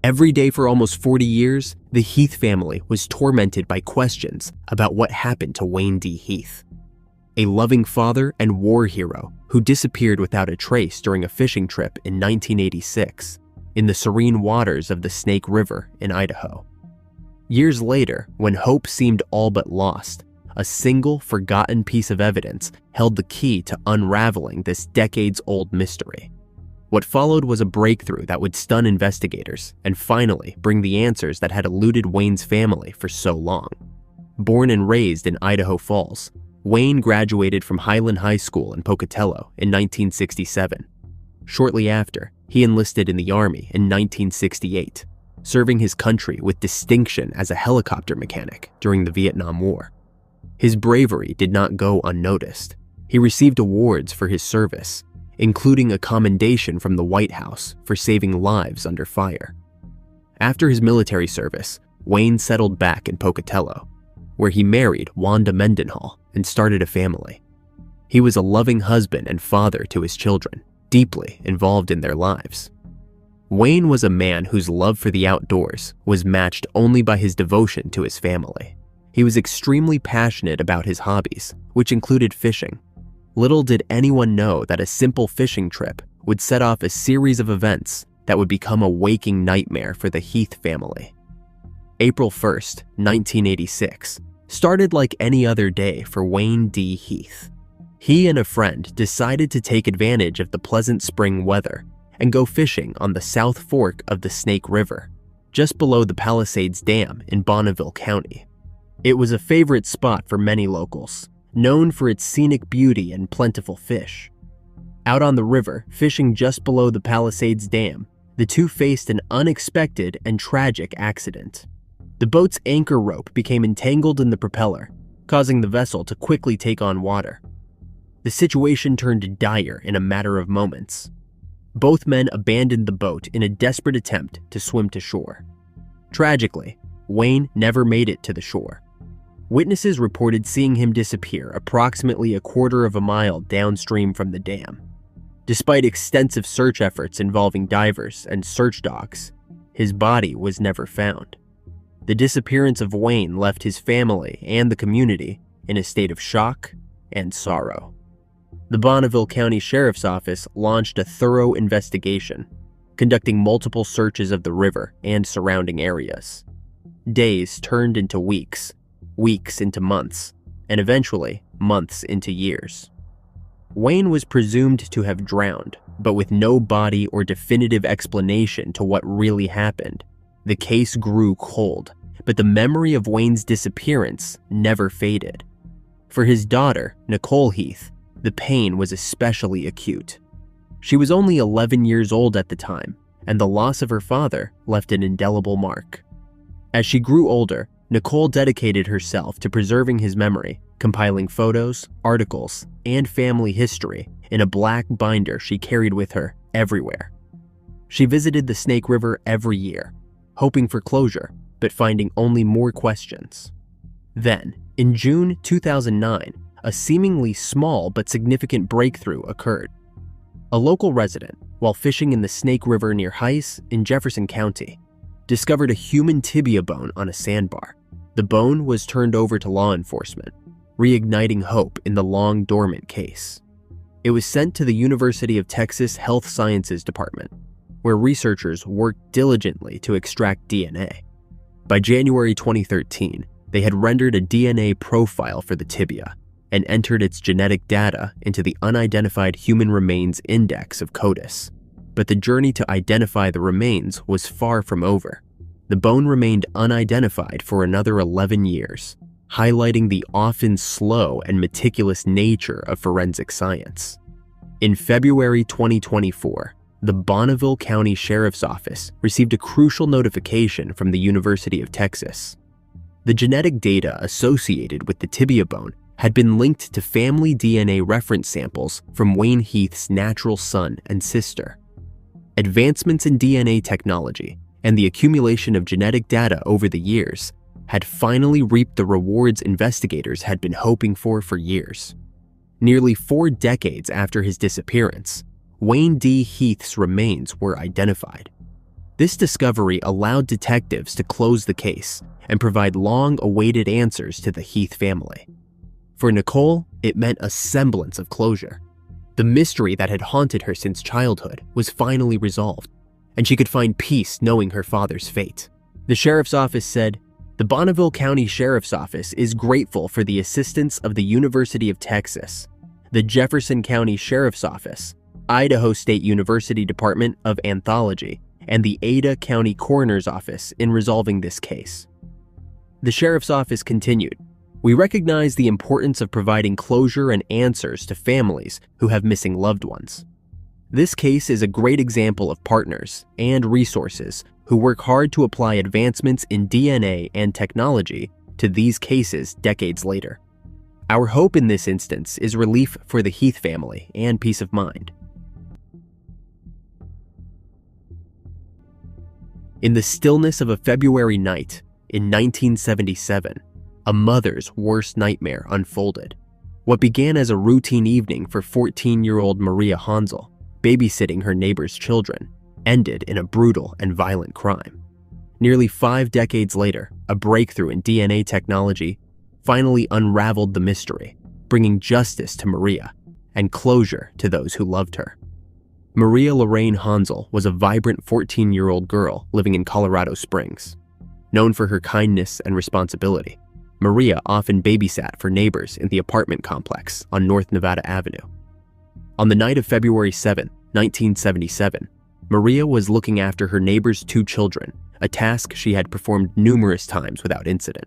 Every day for almost 40 years, the Heath family was tormented by questions about what happened to Wayne Dee Heath, a loving father and war hero who disappeared without a trace during a fishing trip in 1986 in the serene waters of the Snake River in Idaho. Years later, when hope seemed all but lost, a single forgotten piece of evidence held the key to unraveling this decades-old mystery. What followed was a breakthrough that would stun investigators and finally bring the answers that had eluded Wayne's family for so long. Born and raised in Idaho Falls, Wayne graduated from Highland High School in Pocatello in 1967. Shortly after, he enlisted in the Army in 1968, serving his country with distinction as a helicopter mechanic during the Vietnam War. His bravery did not go unnoticed. He received awards for his service, including a commendation from the White House for saving lives under fire. After his military service, Wayne settled back in Pocatello, where he married Wanda Mendenhall and started a family. He was a loving husband and father to his children, deeply involved in their lives. Wayne was a man whose love for the outdoors was matched only by his devotion to his family. He was extremely passionate about his hobbies, which included fishing. Little did anyone know that a simple fishing trip would set off a series of events that would become a waking nightmare for the Heath family. April 1st, 1986, started like any other day for Wayne Dee Heath. He and a friend decided to take advantage of the pleasant spring weather and go fishing on the South Fork of the Snake River, just below the Palisades Dam in Bonneville County. It was a favorite spot for many locals, known for its scenic beauty and plentiful fish. Out on the river, fishing just below the Palisades Dam, the two faced an unexpected and tragic accident. The boat's anchor rope became entangled in the propeller, causing the vessel to quickly take on water. The situation turned dire in a matter of moments. Both men abandoned the boat in a desperate attempt to swim to shore. Tragically, Wayne never made it to the shore. Witnesses reported seeing him disappear approximately a quarter of a mile downstream from the dam. Despite extensive search efforts involving divers and search dogs, his body was never found. The disappearance of Wayne left his family and the community in a state of shock and sorrow. The Bonneville County Sheriff's Office launched a thorough investigation, conducting multiple searches of the river and surrounding areas. Days turned into weeks, weeks into months, and eventually months into years. Wayne was presumed to have drowned, but with no body or definitive explanation to what really happened. The case grew cold, but the memory of Wayne's disappearance never faded. For his daughter, Nicole Heath, the pain was especially acute. She was only 11 years old at the time, and the loss of her father left an indelible mark. As she grew older, Nicole dedicated herself to preserving his memory, compiling photos, articles, and family history in a black binder she carried with her everywhere. She visited the Snake River every year, hoping for closure, but finding only more questions. Then, in June 2009, a seemingly small but significant breakthrough occurred. A local resident, while fishing in the Snake River near Heiss in Jefferson County, discovered a human tibia bone on a sandbar. The bone was turned over to law enforcement, reigniting hope in the long-dormant case. It was sent to the University of Texas Health Sciences Department, where researchers worked diligently to extract DNA. By January 2013, they had rendered a DNA profile for the tibia and entered its genetic data into the Unidentified Human Remains Index of CODIS. But the journey to identify the remains was far from over. The bone remained unidentified for another 11 years, highlighting the often slow and meticulous nature of forensic science. In February 2024, the Bonneville County Sheriff's Office received a crucial notification from the University of Texas. The genetic data associated with the tibia bone had been linked to family DNA reference samples from Wayne Heath's natural son and sister. Advancements in DNA technology and the accumulation of genetic data over the years had finally reaped the rewards investigators had been hoping for years. Nearly 4 decades after his disappearance, Wayne Dee Heath's remains were identified. This discovery allowed detectives to close the case and provide long-awaited answers to the Heath family. For Nicole, it meant a semblance of closure. The mystery that had haunted her since childhood was finally resolved, and she could find peace knowing her father's fate. The sheriff's office said, "The Bonneville County Sheriff's Office is grateful for the assistance of the University of Texas, the Jefferson County Sheriff's Office, Idaho State University Department of Anthology, and the Ada County Coroner's Office in resolving this case." The sheriff's office continued, "We recognize the importance of providing closure and answers to families who have missing loved ones. This case is a great example of partners and resources who work hard to apply advancements in DNA and technology to these cases decades later. Our hope in this instance is relief for the Heath family and peace of mind." In the stillness of a February night in 1977, a mother's worst nightmare unfolded. What began as a routine evening for 14-year-old Maria Honzell, babysitting her neighbor's children, ended in a brutal and violent crime. Nearly 5 decades later, a breakthrough in DNA technology finally unraveled the mystery, bringing justice to Maria and closure to those who loved her. Maria Loraine Honzell was a vibrant 14-year-old girl living in Colorado Springs. Known for her kindness and responsibility, Maria often babysat for neighbors in the apartment complex on North Nevada Avenue. On the night of February 7, 1977, Maria was looking after her neighbor's 2 children, a task she had performed numerous times without incident.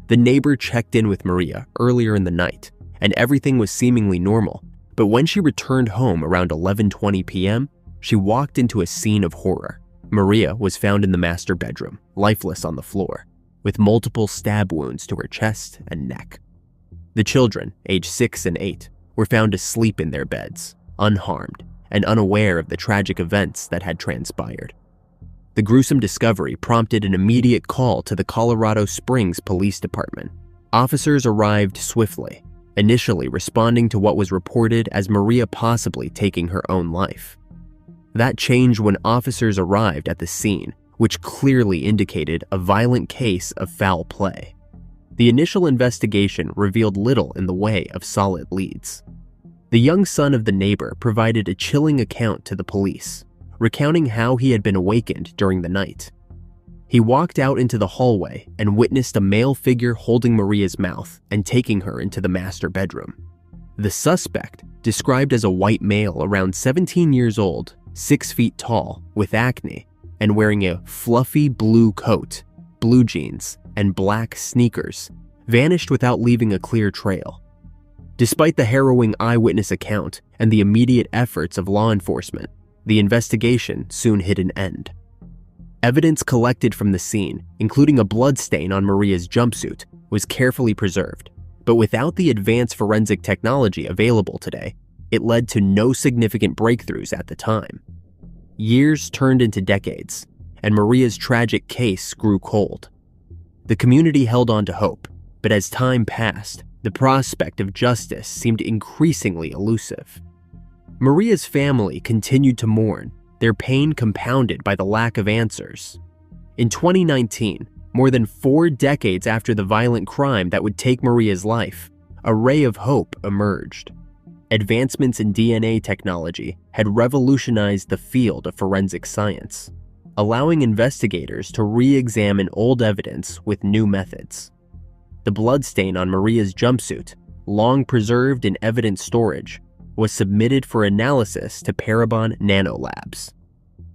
The neighbor checked in with Maria earlier in the night, and everything was seemingly normal. But when she returned home around 11:20 p.m., she walked into a scene of horror. Maria was found in the master bedroom, lifeless on the floor, with multiple stab wounds to her chest and neck. The children, aged 6 and 8, were found asleep in their beds, unharmed and unaware of the tragic events that had transpired. The gruesome discovery prompted an immediate call to the Colorado Springs Police Department. Officers arrived swiftly, initially responding to what was reported as Maria possibly taking her own life. That changed when officers arrived at the scene, which clearly indicated a violent case of foul play. The initial investigation revealed little in the way of solid leads. The young son of the neighbor provided a chilling account to the police, recounting how he had been awakened during the night. He walked out into the hallway and witnessed a male figure holding Maria's mouth and taking her into the master bedroom. The suspect, described as a white male around 17 years old, 6 feet tall, with acne, and wearing a fluffy blue coat, blue jeans, and black sneakers, vanished without leaving a clear trail. Despite the harrowing eyewitness account and the immediate efforts of law enforcement, the investigation soon hit an end. Evidence collected from the scene, including a bloodstain on Maria's jumpsuit, was carefully preserved, but without the advanced forensic technology available today, it led to no significant breakthroughs at the time. Years turned into decades, and Maria's tragic case grew cold. The community held on to hope, but as time passed, the prospect of justice seemed increasingly elusive. Maria's family continued to mourn, their pain compounded by the lack of answers. In 2019, more than 4 decades after the violent crime that would take Maria's life, a ray of hope emerged. Advancements in DNA technology had revolutionized the field of forensic science, allowing investigators to re-examine old evidence with new methods. The bloodstain on Maria's jumpsuit, long preserved in evidence storage, was submitted for analysis to Parabon Nanolabs.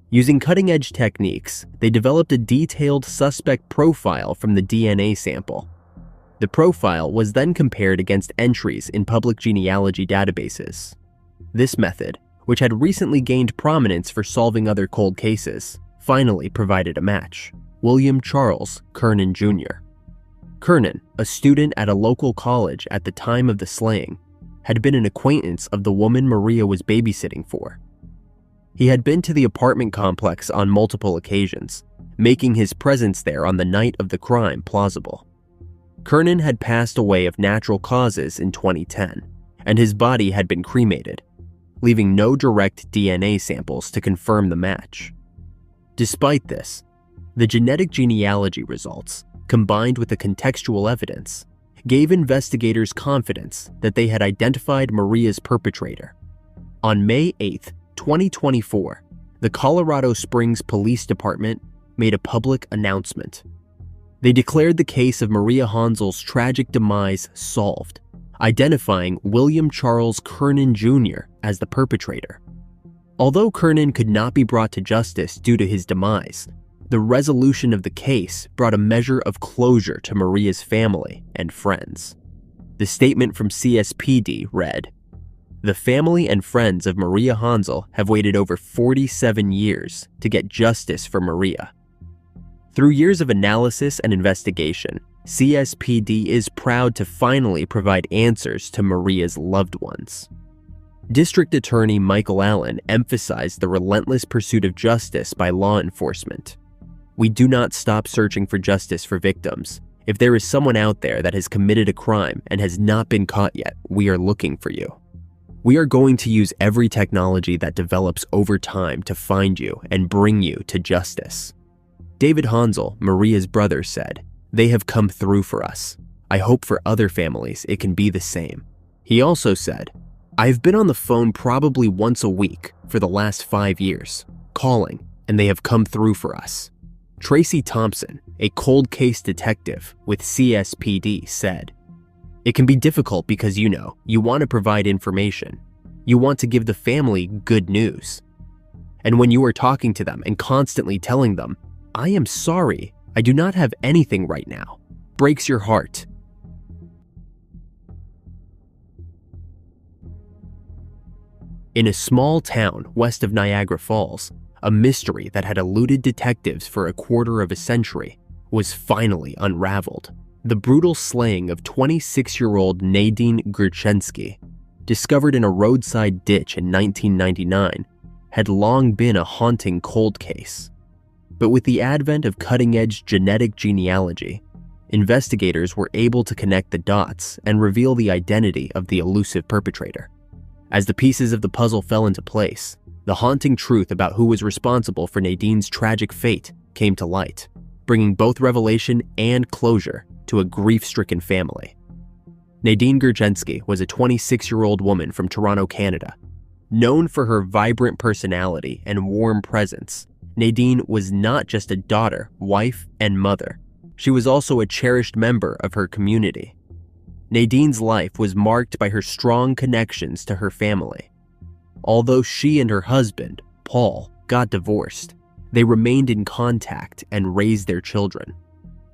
Using cutting-edge techniques, they developed a detailed suspect profile from the DNA sample. The profile was then compared against entries in public genealogy databases. This method, which had recently gained prominence for solving other cold cases, finally provided a match: William Charles Kernan Jr. Kernan, a student at a local college at the time of the slaying, had been an acquaintance of the woman Maria was babysitting for. He had been to the apartment complex on multiple occasions, making his presence there on the night of the crime plausible. Kernan had passed away of natural causes in 2010, and his body had been cremated, leaving no direct DNA samples to confirm the match. Despite this, the genetic genealogy results, combined with the contextual evidence, gave investigators confidence that they had identified Maria's perpetrator. On May 8, 2024, the Colorado Springs Police Department made a public announcement. They declared the case of Maria Honzell's tragic demise solved, identifying William Charles Kernan Jr. as the perpetrator. Although Kernan could not be brought to justice due to his demise, the resolution of the case brought a measure of closure to Maria's family and friends. The statement from CSPD read, "The family and friends of Maria Honzell have waited over 47 years to get justice for Maria. Through years of analysis and investigation, CSPD is proud to finally provide answers to Maria's loved ones." District Attorney Michael Allen emphasized the relentless pursuit of justice by law enforcement. "We do not stop searching for justice for victims. If there is someone out there that has committed a crime and has not been caught yet, we are looking for you. We are going to use every technology that develops over time to find you and bring you to justice." David Honzell, Maria's brother, said, "They have come through for us. I hope for other families it can be the same." He also said, "I've been on the phone probably once a week for the last 5 years, calling, and they have come through for us." Tracy Thompson, a cold case detective with CSPD, said, "It can be difficult because you want to provide information. You want to give the family good news. And when you are talking to them and constantly telling them, 'I am sorry, I do not have anything right now,' breaks your heart." In a small town west of Niagara Falls, a mystery that had eluded detectives for a quarter of a century was finally unraveled. The brutal slaying of 26-year-old Nadine Gurczenski, discovered in a roadside ditch in 1999, had long been a haunting cold case. But with the advent of cutting-edge genetic genealogy, investigators were able to connect the dots and reveal the identity of the elusive perpetrator. As the pieces of the puzzle fell into place, the haunting truth about who was responsible for Nadine's tragic fate came to light, bringing both revelation and closure to a grief-stricken family. Nadine Gurczenski was a 26-year-old woman from Toronto, Canada. Known for her vibrant personality and warm presence, Nadine was not just a daughter, wife, and mother. She was also a cherished member of her community. Nadine's life was marked by her strong connections to her family. Although she and her husband, Paul, got divorced, they remained in contact and raised their children.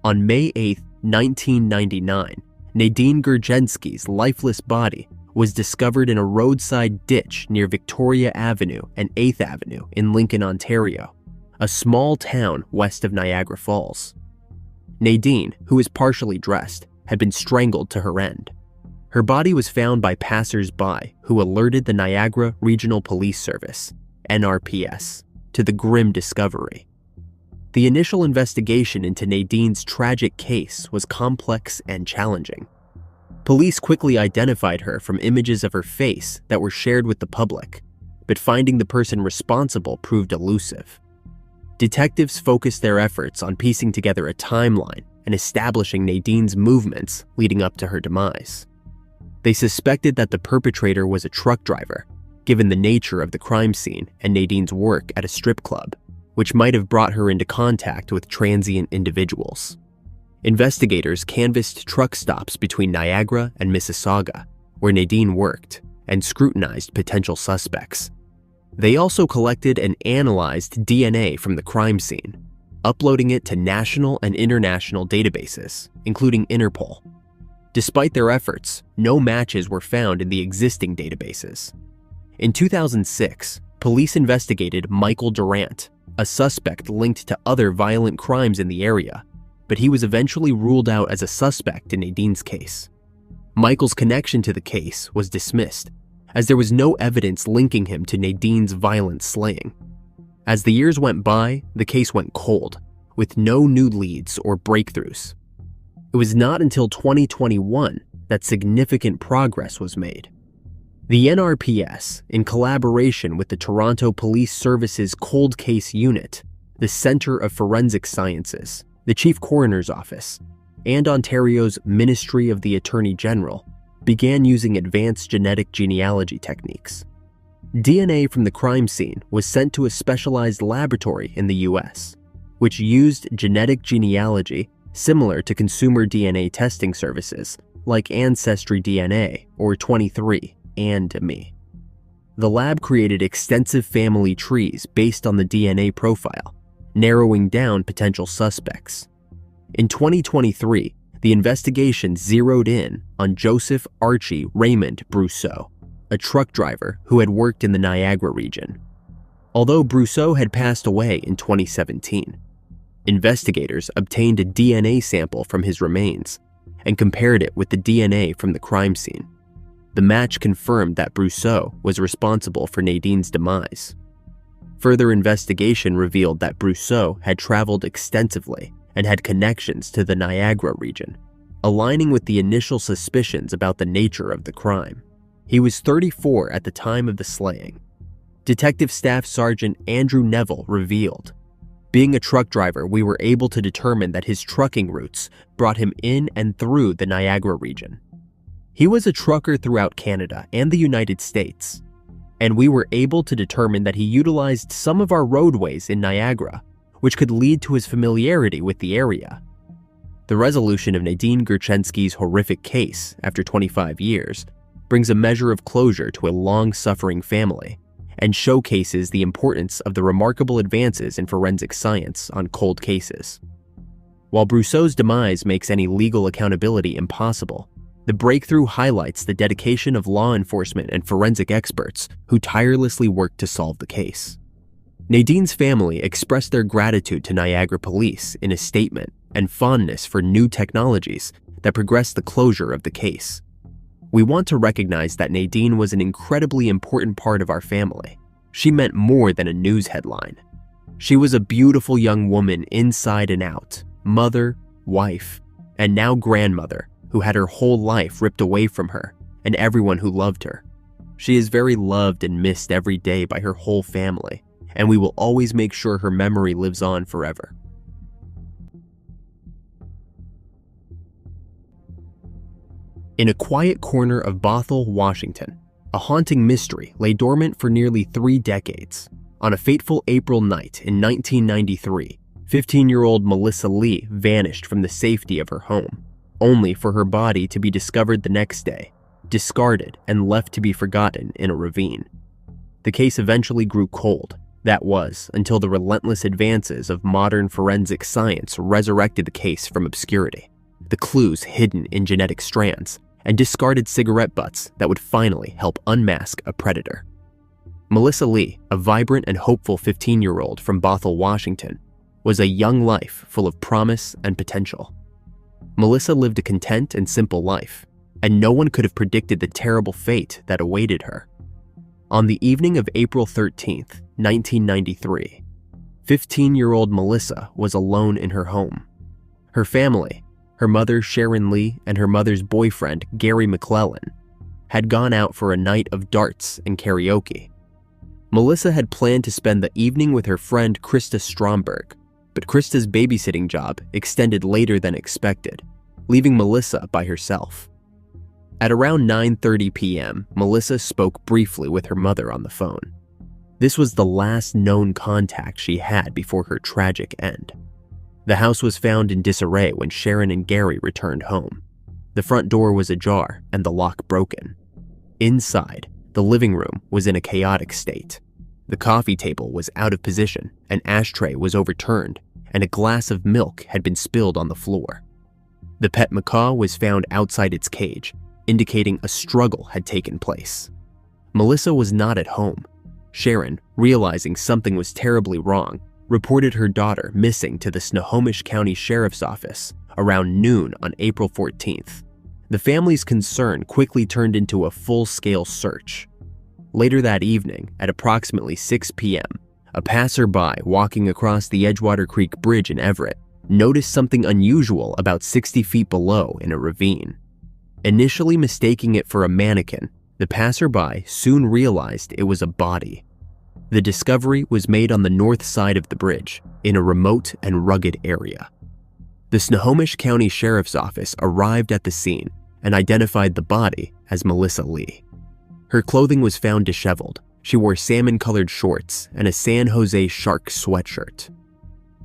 On May 8, 1999, Nadine Gurczenski's lifeless body was discovered in a roadside ditch near Victoria Avenue and 8th Avenue in Lincoln, Ontario, a small town west of Niagara Falls. Nadine, who was partially dressed, had been strangled to her end. Her body was found by passers-by who alerted the Niagara Regional Police Service, NRPS, to the grim discovery. The initial investigation into Nadine's tragic case was complex and challenging. Police quickly identified her from images of her face that were shared with the public, but finding the person responsible proved elusive. Detectives focused their efforts on piecing together a timeline and establishing Nadine's movements leading up to her demise. They suspected that the perpetrator was a truck driver, given the nature of the crime scene and Nadine's work at a strip club, which might have brought her into contact with transient individuals. Investigators canvassed truck stops between Niagara and Mississauga, where Nadine worked, and scrutinized potential suspects. They also collected and analyzed DNA from the crime scene, uploading it to national and international databases, including Interpol. Despite their efforts, no matches were found in the existing databases. In 2006, police investigated Michael Durant, a suspect linked to other violent crimes in the area, but he was eventually ruled out as a suspect in Nadine's case. Michael's connection to the case was dismissed, as there was no evidence linking him to Nadine's violent slaying. As the years went by, the case went cold, with no new leads or breakthroughs. It was not until 2021 that significant progress was made. The NRPS, in collaboration with the Toronto Police Service's Cold Case Unit, the Centre of Forensic Sciences, the Chief Coroner's Office, and Ontario's Ministry of the Attorney General began using advanced genetic genealogy techniques. DNA from the crime scene was sent to a specialized laboratory in the US, which used genetic genealogy similar to consumer DNA testing services like Ancestry DNA or 23andMe. The lab created extensive family trees based on the DNA profile, narrowing down potential suspects. In 2023, the investigation zeroed in on Joseph Archie Raymond Brousseau, a truck driver who had worked in the Niagara region. Although Brousseau had passed away in 2017, investigators obtained a DNA sample from his remains and compared it with the DNA from the crime scene. The match confirmed that Brousseau was responsible for Nadine's demise. Further investigation revealed that Brousseau had traveled extensively and had connections to the Niagara region, aligning with the initial suspicions about the nature of the crime. He was 34 at the time of the slaying. Detective Staff Sergeant Andrew Neville revealed, "Being a truck driver, we were able to determine that his trucking routes brought him in and through the Niagara region. He was a trucker throughout Canada and the United States, and we were able to determine that he utilized some of our roadways in Niagara, which could lead to his familiarity with the area." The resolution of Nadine Gurczenski's horrific case after 25 years brings a measure of closure to a long-suffering family and showcases the importance of the remarkable advances in forensic science on cold cases. While Brousseau's demise makes any legal accountability impossible, the breakthrough highlights the dedication of law enforcement and forensic experts who tirelessly worked to solve the case. Nadine's family expressed their gratitude to Niagara Police in a statement and fondness for new technologies that progressed the closure of the case. "We want to recognize that Nadine was an incredibly important part of our family. She meant more than a news headline. She was a beautiful young woman inside and out, mother, wife, and now grandmother who had her whole life ripped away from her and everyone who loved her. She is very loved and missed every day by her whole family, and we will always make sure her memory lives on forever." In a quiet corner of Bothell, Washington, a haunting mystery lay dormant for nearly 3 decades. On a fateful April night in 1993, 15-year-old Melissa Lee vanished from the safety of her home, only for her body to be discovered the next day, discarded and left to be forgotten in a ravine. The case eventually grew cold. That was until the relentless advances of modern forensic science resurrected the case from obscurity. The clues hidden in genetic strands and discarded cigarette butts that would finally help unmask a predator. Melissa Lee, a vibrant and hopeful 15-year-old from Bothell, Washington, was a young life full of promise and potential. Melissa lived a content and simple life, and no one could have predicted the terrible fate that awaited her. On the evening of April 13th, 1993, 15-year-old Melissa was alone in her home. Her family, her mother Sharon Lee and her mother's boyfriend Gary McClellan, had gone out for a night of darts and karaoke. Melissa had planned to spend the evening with her friend Krista Stromberg, but Krista's babysitting job extended later than expected, leaving Melissa by herself. At around 9:30 p.m., Melissa spoke briefly with her mother on the phone. This was the last known contact she had before her tragic end. The house was found in disarray when Sharon and Gary returned home. The front door was ajar and the lock broken. Inside, the living room was in a chaotic state. The coffee table was out of position, an ashtray was overturned, and a glass of milk had been spilled on the floor. The pet macaw was found outside its cage, indicating a struggle had taken place. Melissa was not at home. Sharon, realizing something was terribly wrong, reported her daughter missing to the Snohomish County Sheriff's Office around noon on April 14th. The family's concern quickly turned into a full-scale search. Later that evening, at approximately 6 p.m., a passerby walking across the Edgewater Creek Bridge in Everett noticed something unusual about 60 feet below in a ravine. Initially mistaking it for a mannequin, the passerby soon realized it was a body. The discovery was made on the north side of the bridge, in a remote and rugged area. The Snohomish County Sheriff's Office arrived at the scene and identified the body as Melissa Lee. Her clothing was found disheveled. She wore salmon-colored shorts and a San Jose Sharks sweatshirt.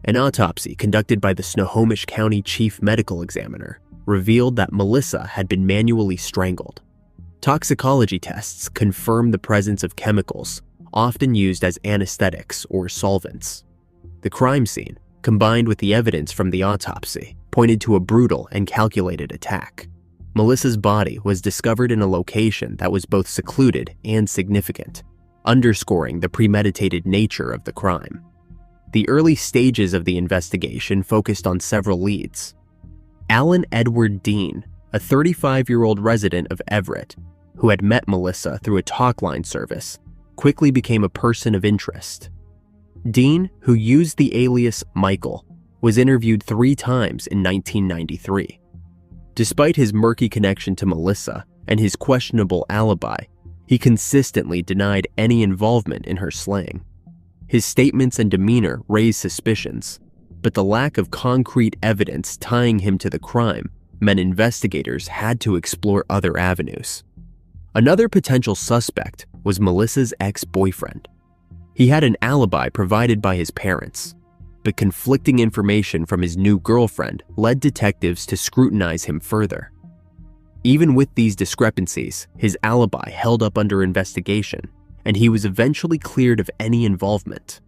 An autopsy conducted by the Snohomish County Chief Medical Examiner revealed that Melissa had been manually strangled. Toxicology tests confirmed the presence of chemicals often used as anesthetics or solvents. The crime scene, combined with the evidence from the autopsy, pointed to a brutal and calculated attack. Melissa's body was discovered in a location that was both secluded and significant, underscoring the premeditated nature of the crime. The early stages of the investigation focused on several leads. Alan Edward Dean, a 35-year-old resident of Everett, who had met Melissa through a talk-line service, quickly became a person of interest. Dean, who used the alias Michael, was interviewed 3 times in 1993. Despite his murky connection to Melissa and his questionable alibi, he consistently denied any involvement in her slaying. His statements and demeanor raised suspicions, but the lack of concrete evidence tying him to the crime meant investigators had to explore other avenues. Another potential suspect was Melissa's ex-boyfriend. He had an alibi provided by his parents, but conflicting information from his new girlfriend led detectives to scrutinize him further. Even with these discrepancies, his alibi held up under investigation, and he was eventually cleared of any involvement.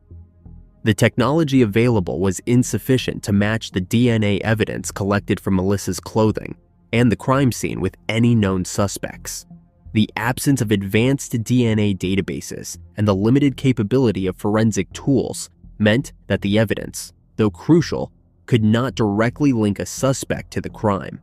The technology available was insufficient to match the DNA evidence collected from Melissa's clothing and the crime scene with any known suspects. The absence of advanced DNA databases and the limited capability of forensic tools meant that the evidence, though crucial, could not directly link a suspect to the crime.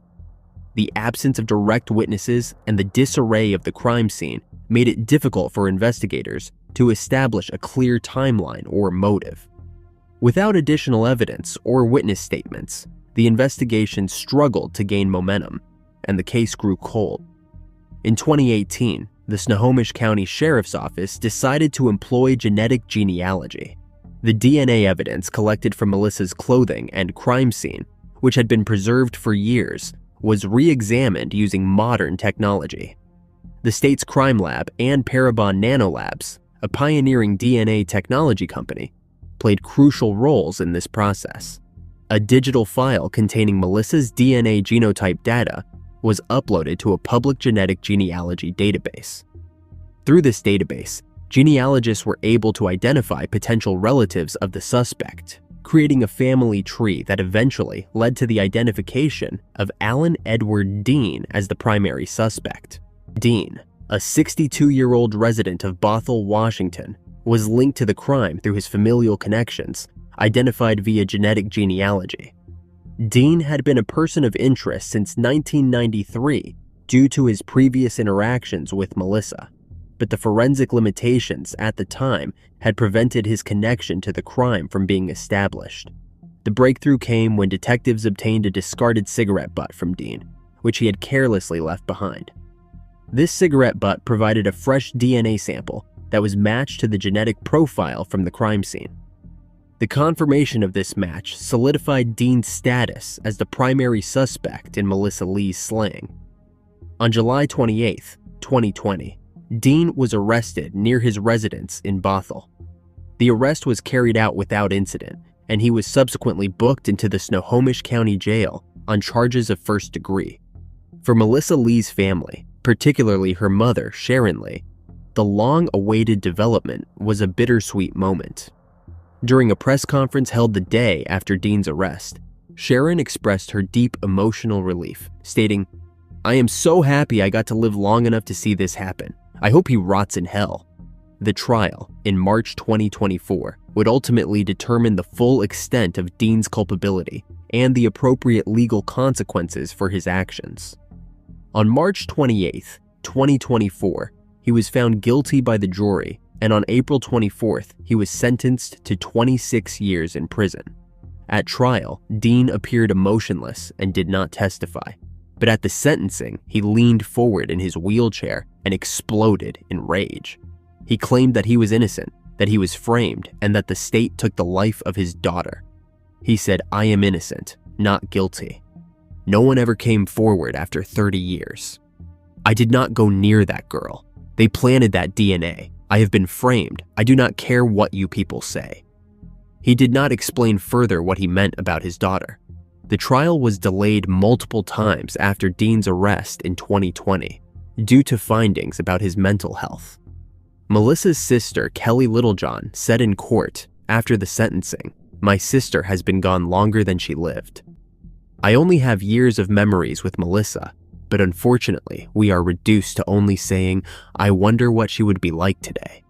The absence of direct witnesses and the disarray of the crime scene made it difficult for investigators to establish a clear timeline or motive. Without additional evidence or witness statements, the investigation struggled to gain momentum, and the case grew cold. In 2018, the Snohomish County Sheriff's Office decided to employ genetic genealogy. The DNA evidence collected from Melissa's clothing and crime scene, which had been preserved for years, was re-examined using modern technology. The state's crime lab and Parabon Nanolabs, a pioneering DNA technology company, played crucial roles in this process. A digital file containing Melissa's DNA genotype data was uploaded to a public genetic genealogy database. Through this database, genealogists were able to identify potential relatives of the suspect, creating a family tree that eventually led to the identification of Alan Edward Dean as the primary suspect. Dean, a 62-year-old resident of Bothell, Washington, was linked to the crime through his familial connections, identified via genetic genealogy. Dean had been a person of interest since 1993 due to his previous interactions with Melissa, but the forensic limitations at the time had prevented his connection to the crime from being established. The breakthrough came when detectives obtained a discarded cigarette butt from Dean, which he had carelessly left behind. This cigarette butt provided a fresh DNA sample that was matched to the genetic profile from the crime scene. The confirmation of this match solidified Dean's status as the primary suspect in Melissa Lee's slaying. On July 28, 2020, Dean was arrested near his residence in Bothell. The arrest was carried out without incident, and he was subsequently booked into the Snohomish County Jail on charges of first degree. For Melissa Lee's family, particularly her mother, Sharon Lee, the long-awaited development was a bittersweet moment. During a press conference held the day after Dean's arrest, Sharon expressed her deep emotional relief, stating, "I am so happy I got to live long enough to see this happen. I hope he rots in hell." The trial, in March 2024, would ultimately determine the full extent of Dean's culpability and the appropriate legal consequences for his actions. On March 28, 2024, he was found guilty by the jury, and on April 24th, he was sentenced to 26 years in prison. At trial, Dean appeared emotionless and did not testify, but at the sentencing, he leaned forward in his wheelchair and exploded in rage. He claimed that he was innocent that he was framed and that the state took the life of his daughter. He said, "I am innocent, not guilty." No one ever came forward after 30 years. "I did not go near that girl. They planted that DNA. I have been framed. I do not care what you people say." He did not explain further what he meant about his daughter. The trial was delayed multiple times after Dean's arrest in 2020 due to findings about his mental health. Melissa's sister, Kelly Littlejohn, said in court after the sentencing, "My sister has been gone longer than she lived. I only have years of memories with Melissa, but unfortunately, we are reduced to only saying, 'I wonder what she would be like today.'"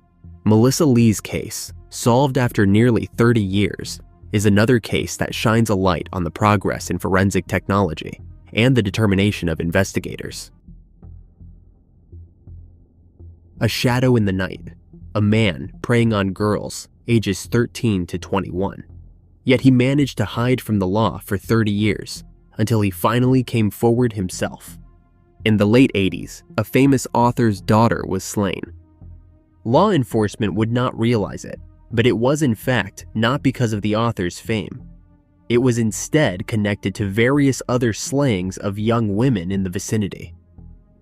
Melissa Lee's case, solved after nearly 30 years, is another case that shines a light on the progress in forensic technology and the determination of investigators. A shadow in the night, a man preying on girls ages 13 to 21. Yet he managed to hide from the law for 30 years until he finally came forward himself. In the late 80s, a famous author's daughter was slain. Law enforcement would not realize it, but it was in fact not because of the author's fame. It was instead connected to various other slayings of young women in the vicinity.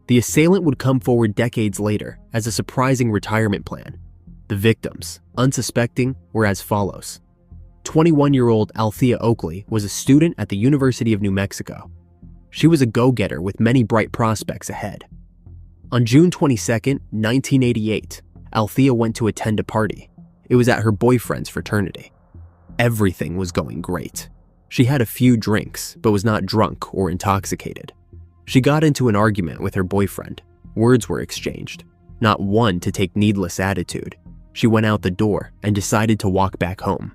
The assailant would come forward decades later as a surprising retirement plan. The victims, unsuspecting, were as follows. 21-year-old Althea Oakley was a student at the University of New Mexico. She was a go-getter with many bright prospects ahead. On June 22, 1988, Althea went to attend a party. It was at her boyfriend's fraternity. Everything was going great. She had a few drinks, but was not drunk or intoxicated. She got into an argument with her boyfriend. Words were exchanged. Not one to take needless attitude. She went out the door and decided to walk back home.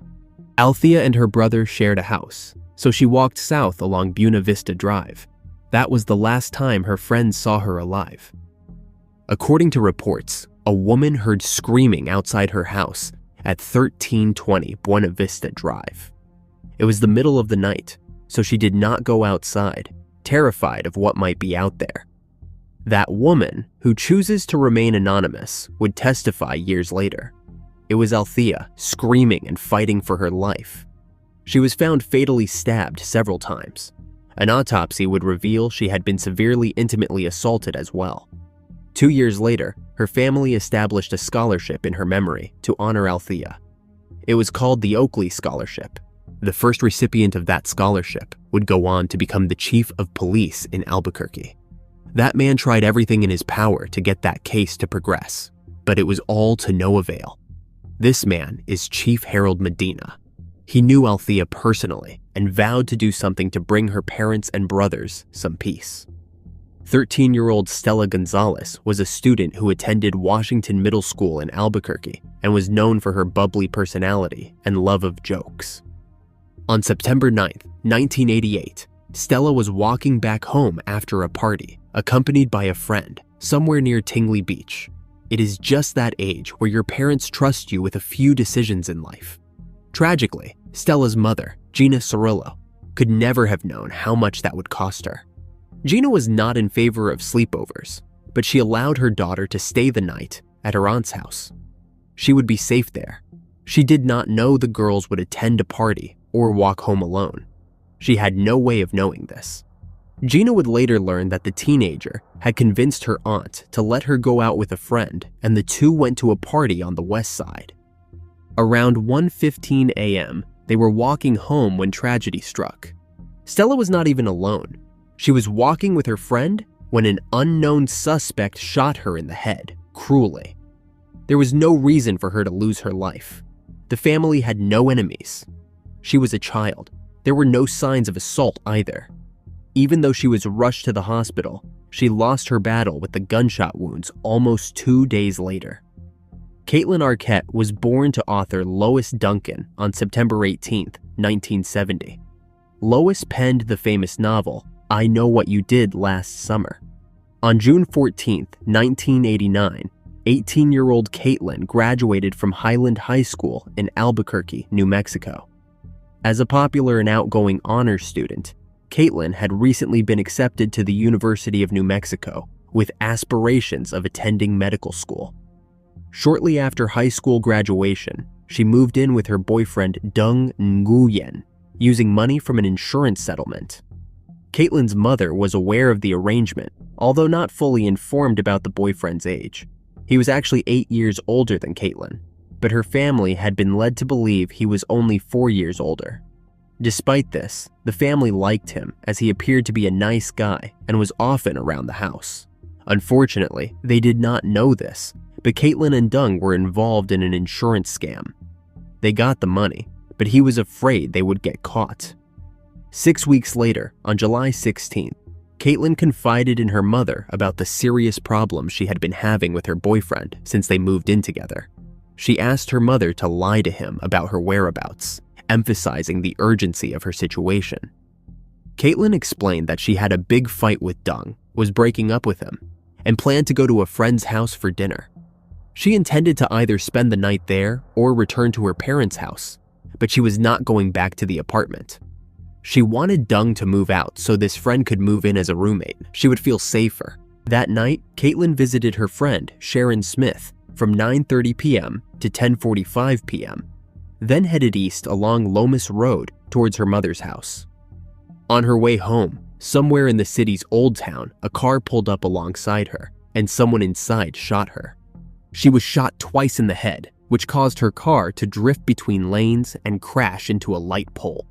Althea and her brother shared a house, so she walked south along Buena Vista Drive. That was the last time her friends saw her alive. According to reports, a woman heard screaming outside her house at 1320 Buena Vista Drive. It was the middle of the night, so she did not go outside, terrified of what might be out there. That woman, who chooses to remain anonymous, would testify years later. It was Althea, screaming and fighting for her life. She was found fatally stabbed several times. An autopsy would reveal she had been severely intimately assaulted as well. 2 years later, her family established a scholarship in her memory to honor Althea. It was called the Oakley Scholarship. The first recipient of that scholarship would go on to become the chief of police in Albuquerque. That man tried everything in his power to get that case to progress, but it was all to no avail. This man is Chief Harold Medina. He knew Althea personally and vowed to do something to bring her parents and brothers some peace. 13-year-old Stella Gonzales was a student who attended Washington Middle School in Albuquerque and was known for her bubbly personality and love of jokes. On September 9, 1988, Stella was walking back home after a party, accompanied by a friend, somewhere near Tingley Beach. It is just that age where your parents trust you with a few decisions in life. Tragically, Stella's mother, Gina Cirillo, could never have known how much that would cost her. Gina was not in favor of sleepovers, but she allowed her daughter to stay the night at her aunt's house. She would be safe there. She did not know the girls would attend a party or walk home alone. She had no way of knowing this. Gina would later learn that the teenager had convinced her aunt to let her go out with a friend, and the two went to a party on the west side. Around 1:15 a.m., they were walking home when tragedy struck. Stella was not even alone. She was walking with her friend when an unknown suspect shot her in the head, cruelly. There was no reason for her to lose her life. The family had no enemies. She was a child. There were no signs of assault either. Even though she was rushed to the hospital, she lost her battle with the gunshot wounds almost 2 days later. Kaitlyn Arquette was born to author Lois Duncan on September 18, 1970. Lois penned the famous novel, I Know What You Did Last Summer. On June 14, 1989, 18-year-old Kaitlyn graduated from Highland High School in Albuquerque, New Mexico. As a popular and outgoing honors student, Kaitlyn had recently been accepted to the University of New Mexico with aspirations of attending medical school. Shortly after high school graduation, she moved in with her boyfriend Dung Nguyen, using money from an insurance settlement. Kaitlyn's mother was aware of the arrangement, although not fully informed about the boyfriend's age. He was actually 8 years older than Kaitlyn, but her family had been led to believe he was only 4 years older. Despite this, the family liked him as he appeared to be a nice guy and was often around the house. Unfortunately, they did not know this, but Kaitlyn and Dung were involved in an insurance scam. They got the money, but he was afraid they would get caught. 6 weeks later, on July 16th, Kaitlyn confided in her mother about the serious problems she had been having with her boyfriend since they moved in together. She asked her mother to lie to him about her whereabouts, emphasizing the urgency of her situation. Kaitlyn explained that she had a big fight with Dung, was breaking up with him, and planned to go to a friend's house for dinner. She intended to either spend the night there or return to her parents' house, but she was not going back to the apartment. She wanted Dung to move out so this friend could move in as a roommate. She would feel safer. That night, Kaitlyn visited her friend, Sharon Smith, from 9:30 p.m. to 10:45 p.m., then headed east along Lomas Road towards her mother's house. On her way home, somewhere in the city's Old Town, a car pulled up alongside her, and someone inside shot her. She was shot twice in the head, which caused her car to drift between lanes and crash into a light pole.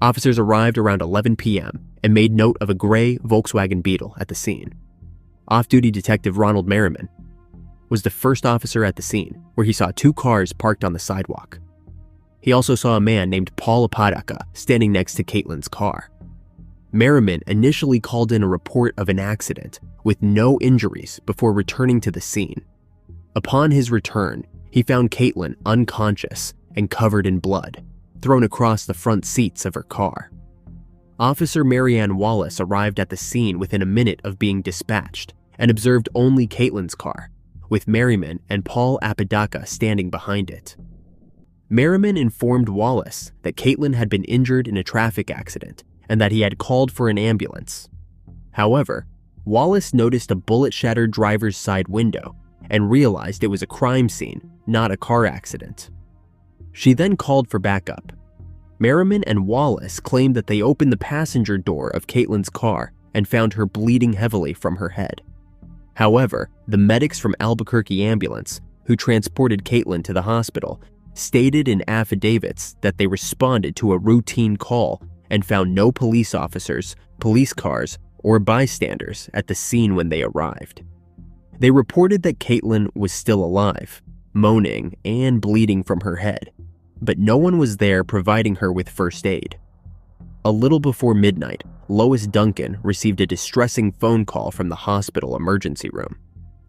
Officers arrived around 11 p.m. and made note of a gray Volkswagen Beetle at the scene. Off-duty Detective Ronald Merriman was the first officer at the scene, where he saw 2 cars parked on the sidewalk. He also saw a man named Paul Apodaca standing next to Kaitlyn's car. Merriman initially called in a report of an accident with no injuries before returning to the scene. Upon his return, he found Kaitlyn unconscious and covered in blood, thrown across the front seats of her car. Officer Marianne Wallace arrived at the scene within a minute of being dispatched and observed only Kaitlyn's car, with Merriman and Paul Apodaca standing behind it. Merriman informed Wallace that Kaitlyn had been injured in a traffic accident and that he had called for an ambulance. However, Wallace noticed a bullet-shattered driver's side window and realized it was a crime scene, not a car accident. She then called for backup. Merriman and Wallace claimed that they opened the passenger door of Kaitlyn's car and found her bleeding heavily from her head. However, the medics from Albuquerque Ambulance, who transported Kaitlyn to the hospital, stated in affidavits that they responded to a routine call and found no police officers, police cars, or bystanders at the scene when they arrived. They reported that Kaitlyn was still alive, moaning and bleeding from her head, but no one was there providing her with first aid. A little before midnight, Lois Duncan received a distressing phone call from the hospital emergency room.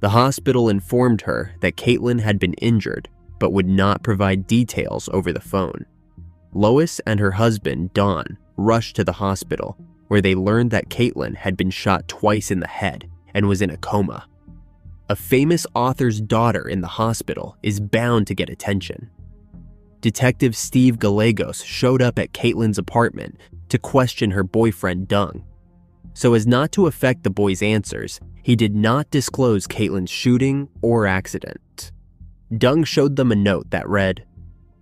The hospital informed her that Kaitlyn had been injured, but would not provide details over the phone. Lois and her husband, Don, rushed to the hospital, where they learned that Kaitlyn had been shot twice in the head and was in a coma. A famous author's daughter in the hospital is bound to get attention. Detective Steve Gallegos showed up at Kaitlyn's apartment to question her boyfriend Dung. So as not to affect the boy's answers, he did not disclose Kaitlyn's shooting or accident. Dung showed them a note that read,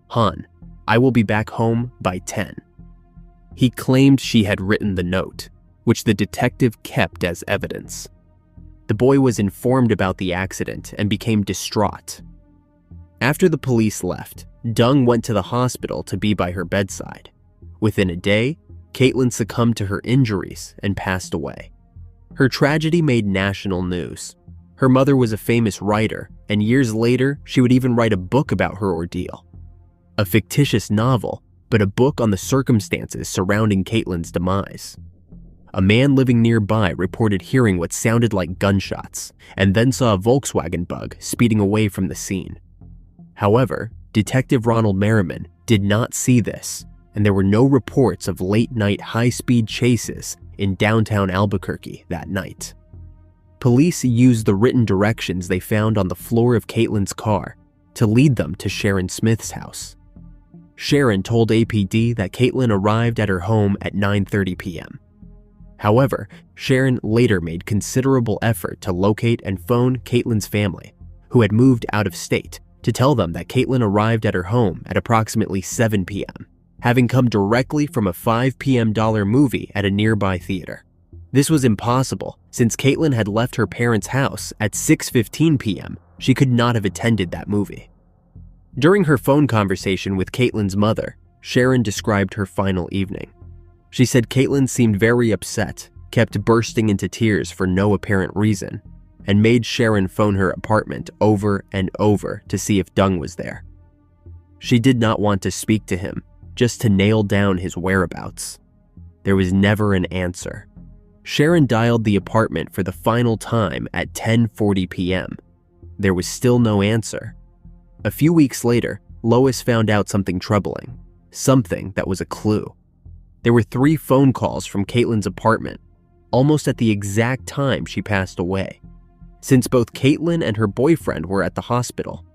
"Han, I will be back home by 10. He claimed she had written the note, which the detective kept as evidence. The boy was informed about the accident and became distraught. After the police left, Dung went to the hospital to be by her bedside. Within a day, Kaitlyn succumbed to her injuries and passed away. Her tragedy made national news. Her mother was a famous writer, and years later, she would even write a book about her ordeal. A fictitious novel, but a book on the circumstances surrounding Kaitlyn's demise. A man living nearby reported hearing what sounded like gunshots, and then saw a Volkswagen Bug speeding away from the scene. However, Detective Ronald Merriman did not see this, and there were no reports of late-night high-speed chases in downtown Albuquerque that night. Police used the written directions they found on the floor of Kaitlyn's car to lead them to Sharon Smith's house. Sharon told APD that Kaitlyn arrived at her home at 9:30 p.m. However, Sharon later made considerable effort to locate and phone Kaitlyn's family, who had moved out of state, to tell them that Kaitlyn arrived at her home at approximately 7 p.m., having come directly from a 5 p.m. dollar movie at a nearby theater. This was impossible since Kaitlyn had left her parents' house at 6:15 p.m. She could not have attended that movie. During her phone conversation with Kaitlyn's mother, Sharon described her final evening. She said Kaitlyn seemed very upset, kept bursting into tears for no apparent reason, and made Sharon phone her apartment over and over to see if Dung was there. She did not want to speak to him, just to nail down his whereabouts. There was never an answer. Sharon dialed the apartment for the final time at 10:40 p.m. There was still no answer. A few weeks later, Lois found out something troubling, something that was a clue. There were 3 phone calls from Kaitlyn's apartment, almost at the exact time she passed away, since both Kaitlyn and her boyfriend were at the hospital.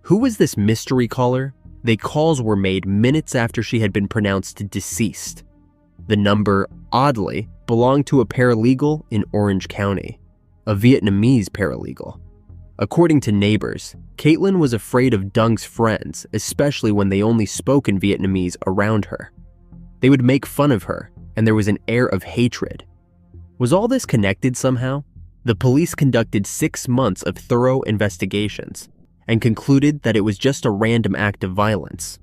Who was this mystery caller? The calls were made minutes after she had been pronounced deceased. The number, oddly, belonged to a paralegal in Orange County, a Vietnamese paralegal. According to neighbors, Kaitlyn was afraid of Dung's friends, especially when they only spoke in Vietnamese around her. They would make fun of her, and there was an air of hatred. Was all this connected somehow? The police conducted 6 months of thorough investigations and concluded that it was just a random act of violence.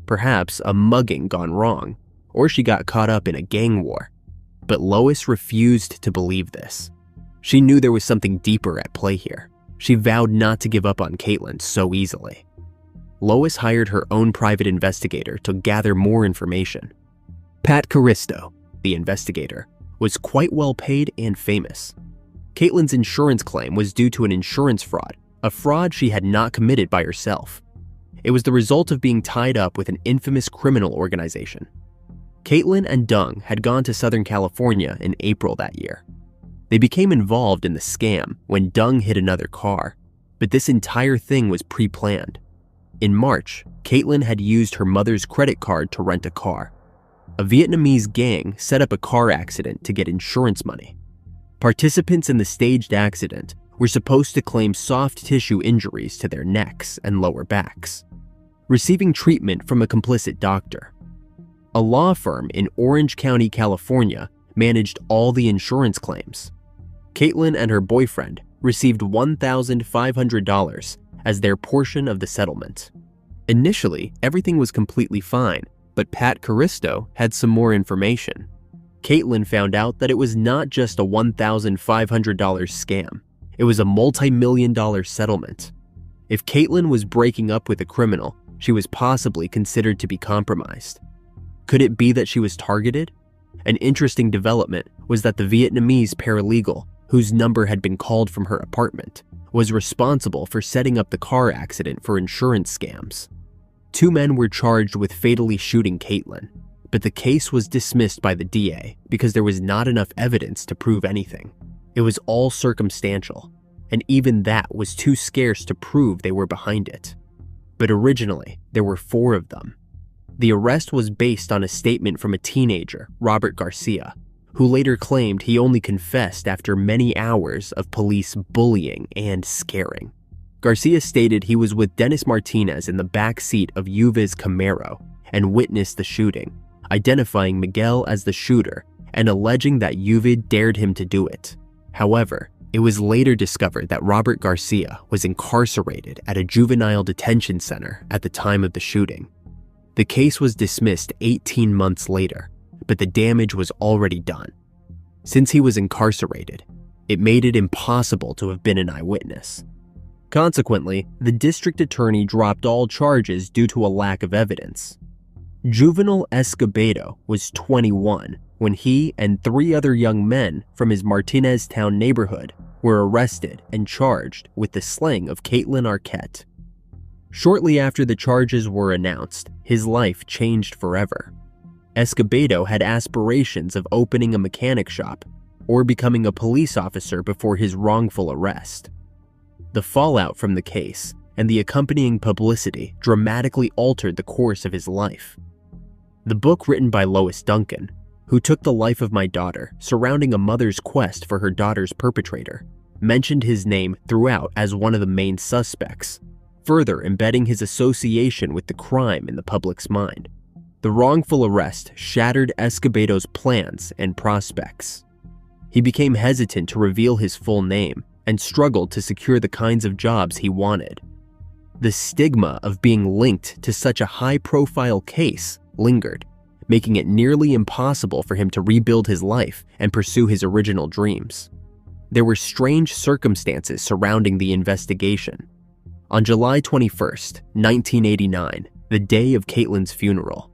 Perhaps a mugging gone wrong, or she got caught up in a gang war. But Lois refused to believe this. She knew there was something deeper at play here. She vowed not to give up on Kaitlyn so easily. Lois hired her own private investigator to gather more information. Pat Caristo, the investigator, was quite well paid and famous. Kaitlyn's insurance claim was due to an insurance fraud, a fraud she had not committed by herself. It was the result of being tied up with an infamous criminal organization. Kaitlyn and Dung had gone to Southern California in April that year. They became involved in the scam when Dung hit another car, but this entire thing was pre-planned. In March, Kaitlyn had used her mother's credit card to rent a car. A Vietnamese gang set up a car accident to get insurance money. Participants in the staged accident were supposed to claim soft tissue injuries to their necks and lower backs, receiving treatment from a complicit doctor. A law firm in Orange County, California, managed all the insurance claims. Kaitlyn and her boyfriend received $1,500 as their portion of the settlement. Initially, everything was completely fine, but Pat Caristo had some more information. Kaitlyn found out that it was not just a $1,500 scam. It was a multi-million-dollar settlement. If Kaitlyn was breaking up with a criminal, she was possibly considered to be compromised. Could it be that she was targeted? An interesting development was that the Vietnamese paralegal, whose number had been called from her apartment, was responsible for setting up the car accident for insurance scams. 2 men were charged with fatally shooting Kaitlyn, but the case was dismissed by the DA because there was not enough evidence to prove anything. It was all circumstantial, and even that was too scarce to prove they were behind it. But originally, there were 4 of them. The arrest was based on a statement from a teenager, Robert Garcia, who later claimed he only confessed after many hours of police bullying and scaring. Garcia stated he was with Dennis Martinez in the back seat of Yuva's Camaro and witnessed the shooting, identifying Miguel as the shooter and alleging that Yuva dared him to do it. However, it was later discovered that Robert Garcia was incarcerated at a juvenile detention center at the time of the shooting. The case was dismissed 18 months later, but the damage was already done. Since he was incarcerated, it made it impossible to have been an eyewitness. Consequently, the district attorney dropped all charges due to a lack of evidence. Juvenal Escobedo was 21 when he and 3 other young men from his Martinez Town neighborhood were arrested and charged with the slaying of Kaitlyn Arquette. Shortly after the charges were announced, his life changed forever. Escobedo had aspirations of opening a mechanic shop or becoming a police officer before his wrongful arrest. The fallout from the case and the accompanying publicity dramatically altered the course of his life. The book written by Lois Duncan, who took the life of my daughter, surrounding a mother's quest for her daughter's perpetrator, mentioned his name throughout as one of the main suspects, further embedding his association with the crime in the public's mind. The wrongful arrest shattered Escobedo's plans and prospects. He became hesitant to reveal his full name and struggled to secure the kinds of jobs he wanted. The stigma of being linked to such a high-profile case lingered, making it nearly impossible for him to rebuild his life and pursue his original dreams. There were strange circumstances surrounding the investigation. On July 21st, 1989, the day of Kaitlyn's funeral,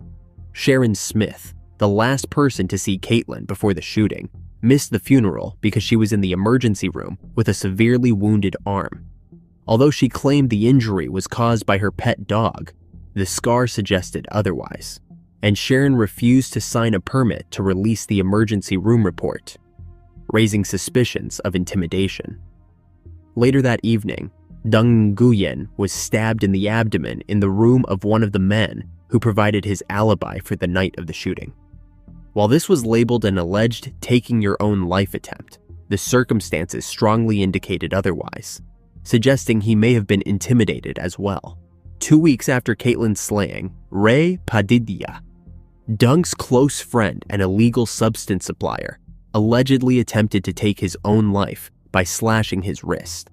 Sharon Smith, the last person to see Kaitlyn before the shooting, missed the funeral because she was in the emergency room with a severely wounded arm. Although she claimed the injury was caused by her pet dog, the scar suggested otherwise, and Sharon refused to sign a permit to release the emergency room report, raising suspicions of intimidation. Later that evening, Dong Nguyen was stabbed in the abdomen in the room of one of the men who provided his alibi for the night of the shooting. While this was labeled an alleged taking your own life attempt, the circumstances strongly indicated otherwise, suggesting he may have been intimidated as well. 2 weeks after Kaitlyn's slaying, Ray Padilla, Dung's close friend and illegal substance supplier, allegedly attempted to take his own life by slashing his wrist.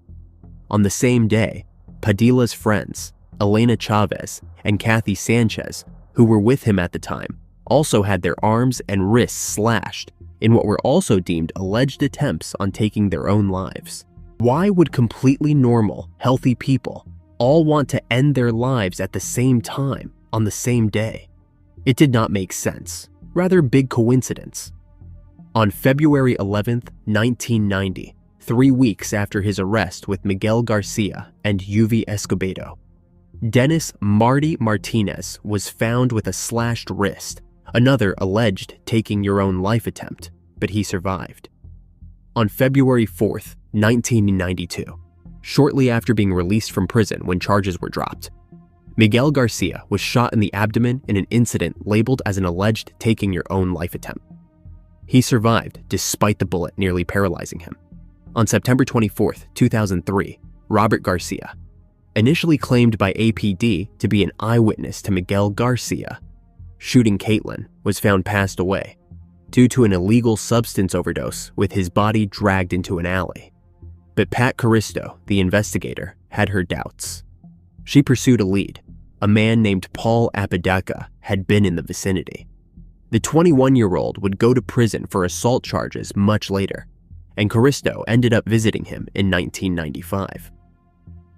On the same day, Padilla's friends, Elena Chavez and Kathy Sanchez, who were with him at the time, also had their arms and wrists slashed in what were also deemed alleged attempts on taking their own lives. Why would completely normal, healthy people all want to end their lives at the same time on the same day? It did not make sense. Rather big coincidence. On February 11th, 1990, 3 weeks after his arrest with Miguel Garcia and Yuvie Escobedo, Dennis Marty Martinez was found with a slashed wrist, another alleged taking your own life attempt, but he survived. On February 4th, 1992, shortly after being released from prison when charges were dropped, Miguel Garcia was shot in the abdomen in an incident labeled as an alleged taking your own life attempt. He survived despite the bullet nearly paralyzing him. On September 24th, 2003, Robert Garcia, initially claimed by APD to be an eyewitness to Miguel Garcia shooting Kaitlyn, was found passed away due to an illegal substance overdose with his body dragged into an alley. But Pat Caristo, the investigator, had her doubts. She pursued a lead. A man named Paul Apodaca had been in the vicinity. The 21-year-old would go to prison for assault charges much later, and Caristo ended up visiting him in 1995.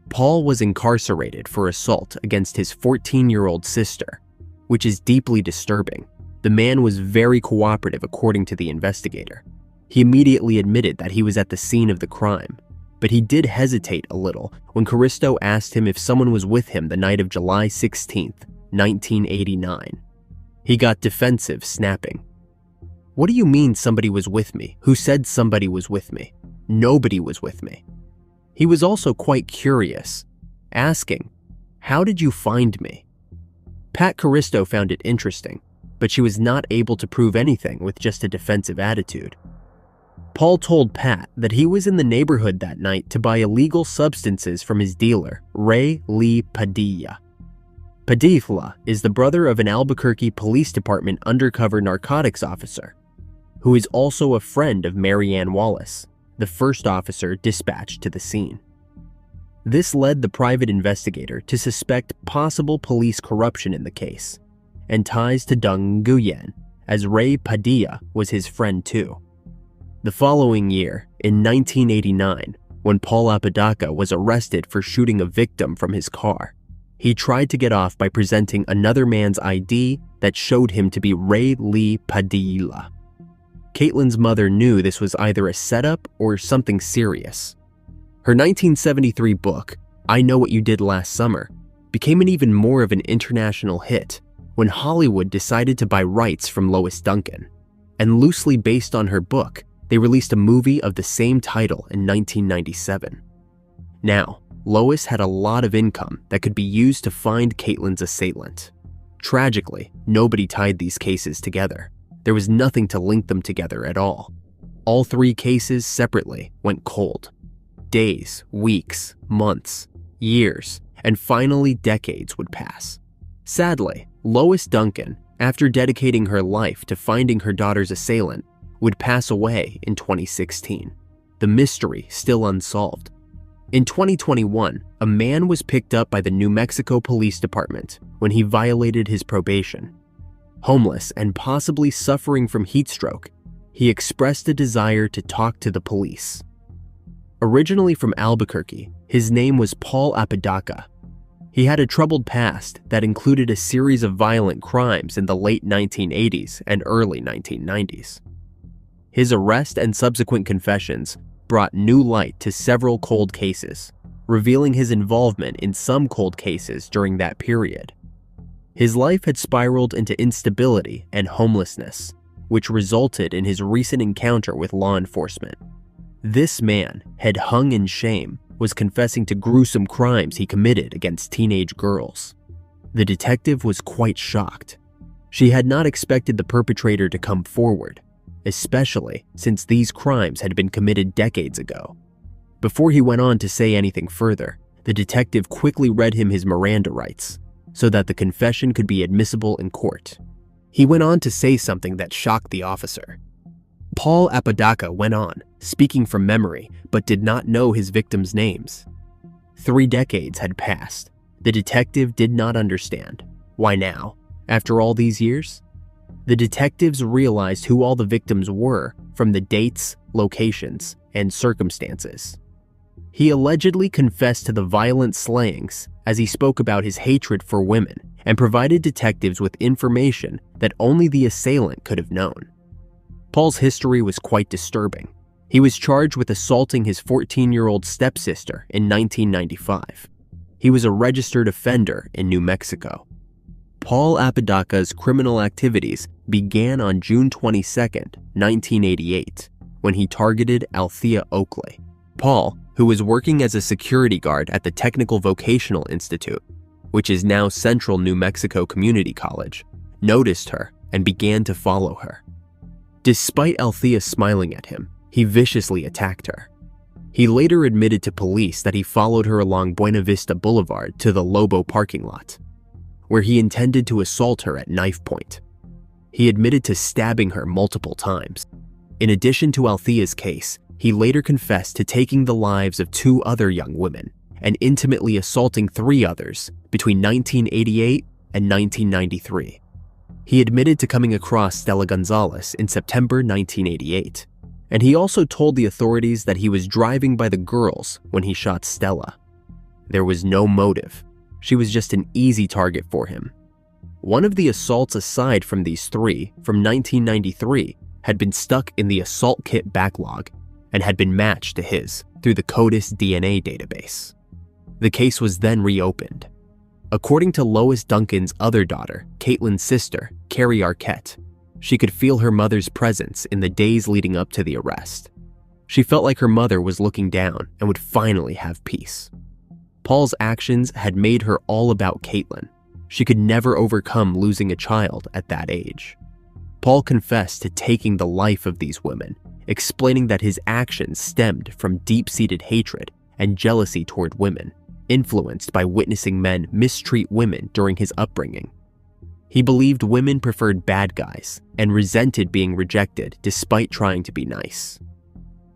Paul was incarcerated for assault against his 14-year-old sister, which is deeply disturbing. The man was very cooperative according to the investigator. He immediately admitted that he was at the scene of the crime, but he did hesitate a little when Caristo asked him if someone was with him the night of July 16, 1989. He got defensive, snapping, "What do you mean somebody was with me? Who said somebody was with me? Nobody was with me." He was also quite curious, asking, "How did you find me?" Pat Caristo found it interesting, but she was not able to prove anything with just a defensive attitude. Paul told Pat that he was in the neighborhood that night to buy illegal substances from his dealer, Ray Lee Padilla. Padilla is the brother of an Albuquerque Police Department undercover narcotics officer, who is also a friend of Marianne Wallace, the first officer dispatched to the scene. This led the private investigator to suspect possible police corruption in the case, and ties to Dong Nguyen, as Ray Padilla was his friend too. The following year, in 1989, when Paul Apodaca was arrested for shooting a victim from his car, he tried to get off by presenting another man's ID that showed him to be Ray Lee Padilla. Kaitlyn's mother knew this was either a setup or something serious. Her 1973 book, I Know What You Did Last Summer, became an even more of an international hit when Hollywood decided to buy rights from Lois Duncan, and loosely based on her book, they released a movie of the same title in 1997. Now, Lois had a lot of income that could be used to find Kaitlyn's assailant. Tragically, nobody tied these cases together. There was nothing to link them together at all. All three cases separately went cold. Days, weeks, months, years, and finally decades would pass. Sadly, Lois Duncan, after dedicating her life to finding her daughter's assailant, would pass away in 2016, the mystery still unsolved. In 2021, a man was picked up by the New Mexico Police Department when he violated his probation. Homeless and possibly suffering from heat stroke, he expressed a desire to talk to the police. Originally from Albuquerque, his name was Paul Apodaca. He had a troubled past that included a series of violent crimes in the late 1980s and early 1990s. His arrest and subsequent confessions brought new light to several cold cases, revealing his involvement in some cold cases during that period. His life had spiraled into instability and homelessness, which resulted in his recent encounter with law enforcement. This man, head hung in shame, was confessing to gruesome crimes he committed against teenage girls. The detective was quite shocked. She had not expected the perpetrator to come forward, especially since these crimes had been committed decades ago. Before he went on to say anything further, the detective quickly read him his Miranda rights so that the confession could be admissible in court. He went on to say something that shocked the officer. Paul Apodaca went on, speaking from memory, but did not know his victims' names. 3 decades had passed. The detective did not understand. Why now, after all these years? The detectives realized who all the victims were from the dates, locations, and circumstances. He allegedly confessed to the violent slayings as he spoke about his hatred for women and provided detectives with information that only the assailant could have known. Paul's history was quite disturbing. He was charged with assaulting his 14-year-old stepsister in 1995. He was a registered offender in New Mexico. Paul Apodaca's criminal activities began on June 22, 1988, when he targeted Althea Oakley. Paul, who was working as a security guard at the Technical Vocational Institute, which is now Central New Mexico Community College, noticed her and began to follow her. Despite Althea smiling at him, he viciously attacked her. He later admitted to police that he followed her along Buena Vista Boulevard to the Lobo parking lot, where he intended to assault her at knife point. He admitted to stabbing her multiple times. In addition to Althea's case, he later confessed to taking the lives of 2 other young women and intimately assaulting 3 others between 1988 and 1993. He admitted to coming across Stella Gonzales in September 1988, and he also told the authorities that he was driving by the girls when he shot Stella. There was no motive. She was just an easy target for him. One of the assaults aside from these 3 from 1993 had been stuck in the assault kit backlog and had been matched to his through the CODIS DNA database. The case was then reopened. According to Lois Duncan's other daughter, Kaitlyn's sister, Carrie Arquette, she could feel her mother's presence in the days leading up to the arrest. She felt like her mother was looking down and would finally have peace. Paul's actions had made her all about Kaitlyn. She could never overcome losing a child at that age. Paul confessed to taking the life of these women, explaining that his actions stemmed from deep-seated hatred and jealousy toward women, influenced by witnessing men mistreat women during his upbringing. He believed women preferred bad guys and resented being rejected despite trying to be nice.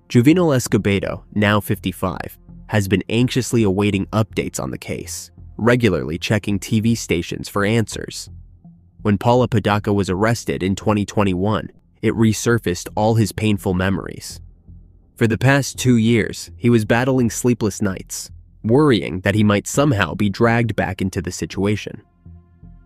Juvenal Escobedo, now 55, has been anxiously awaiting updates on the case, regularly checking TV stations for answers. When Paul Apodaca was arrested in 2021, it resurfaced all his painful memories. For the past 2 years, he was battling sleepless nights, worrying that he might somehow be dragged back into the situation.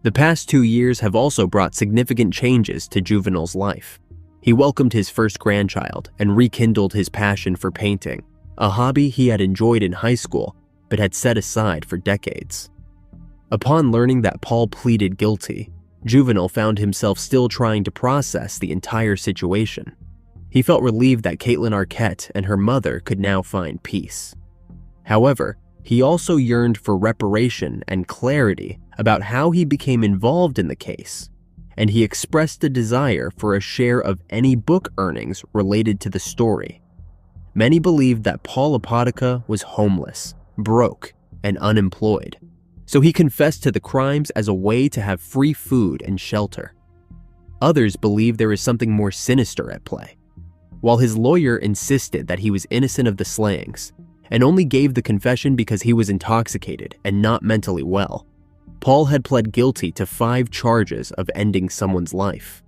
The past 2 years have also brought significant changes to Juvenal's life. He welcomed his first grandchild and rekindled his passion for painting, a hobby he had enjoyed in high school but had set aside for decades. Upon learning that Paul pleaded guilty, Juvenal found himself still trying to process the entire situation. He felt relieved that Kaitlyn Arquette and her mother could now find peace. However, he also yearned for reparation and clarity about how he became involved in the case, and he expressed a desire for a share of any book earnings related to the story. Many believed that Paul Apodica was homeless, broke, and unemployed, so he confessed to the crimes as a way to have free food and shelter. Others believed there was something more sinister at play. While his lawyer insisted that he was innocent of the slayings and only gave the confession because he was intoxicated and not mentally well, Paul had pled guilty to 5 charges of ending someone's life.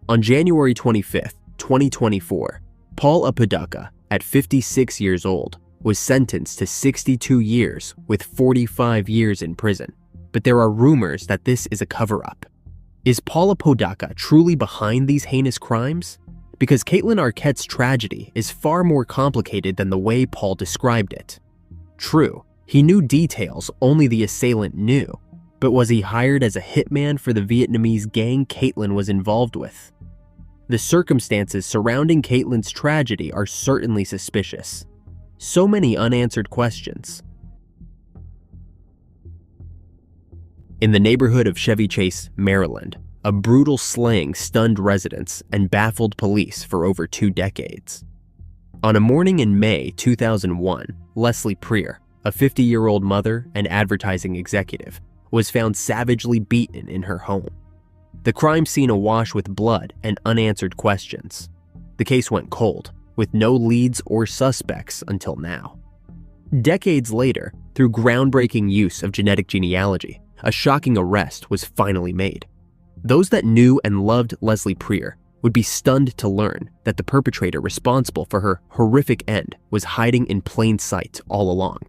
On January 25, 2024, Paul Apodica, at 56 years old, was sentenced to 62 years with 45 years in prison. But there are rumors that this is a cover-up. Is Paul Apodica truly behind these heinous crimes? Because Kaitlyn Arquette's tragedy is far more complicated than the way Paul described it. True, he knew details only the assailant knew, but was he hired as a hitman for the Vietnamese gang Kaitlyn was involved with? The circumstances surrounding Kaitlyn's tragedy are certainly suspicious. So many unanswered questions. In the neighborhood of Chevy Chase, Maryland, a brutal slaying stunned residents and baffled police for over 2 decades. On a morning in May 2001, Leslie Preer, a 50-year-old mother and advertising executive, was found savagely beaten in her home. The crime scene awash with blood and unanswered questions. The case went cold, with no leads or suspects until now. Decades later, through groundbreaking use of genetic genealogy, a shocking arrest was finally made. Those that knew and loved Leslie Preer would be stunned to learn that the perpetrator responsible for her horrific end was hiding in plain sight all along.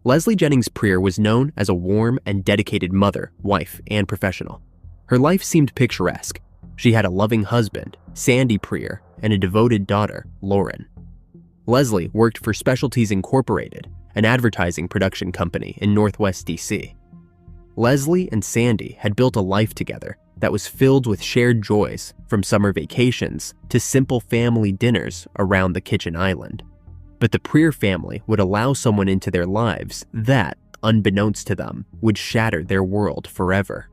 Leslie Jennings Preer was known as a warm and dedicated mother, wife, and professional. Her life seemed picturesque. She had a loving husband, Sandy Preer, and a devoted daughter, Loraine. Leslie worked for Specialties Incorporated, an advertising production company in Northwest DC. Leslie and Sandy had built a life together that was filled with shared joys, from summer vacations to simple family dinners around the kitchen island. But the Preer family would allow someone into their lives that, unbeknownst to them, would shatter their world forever.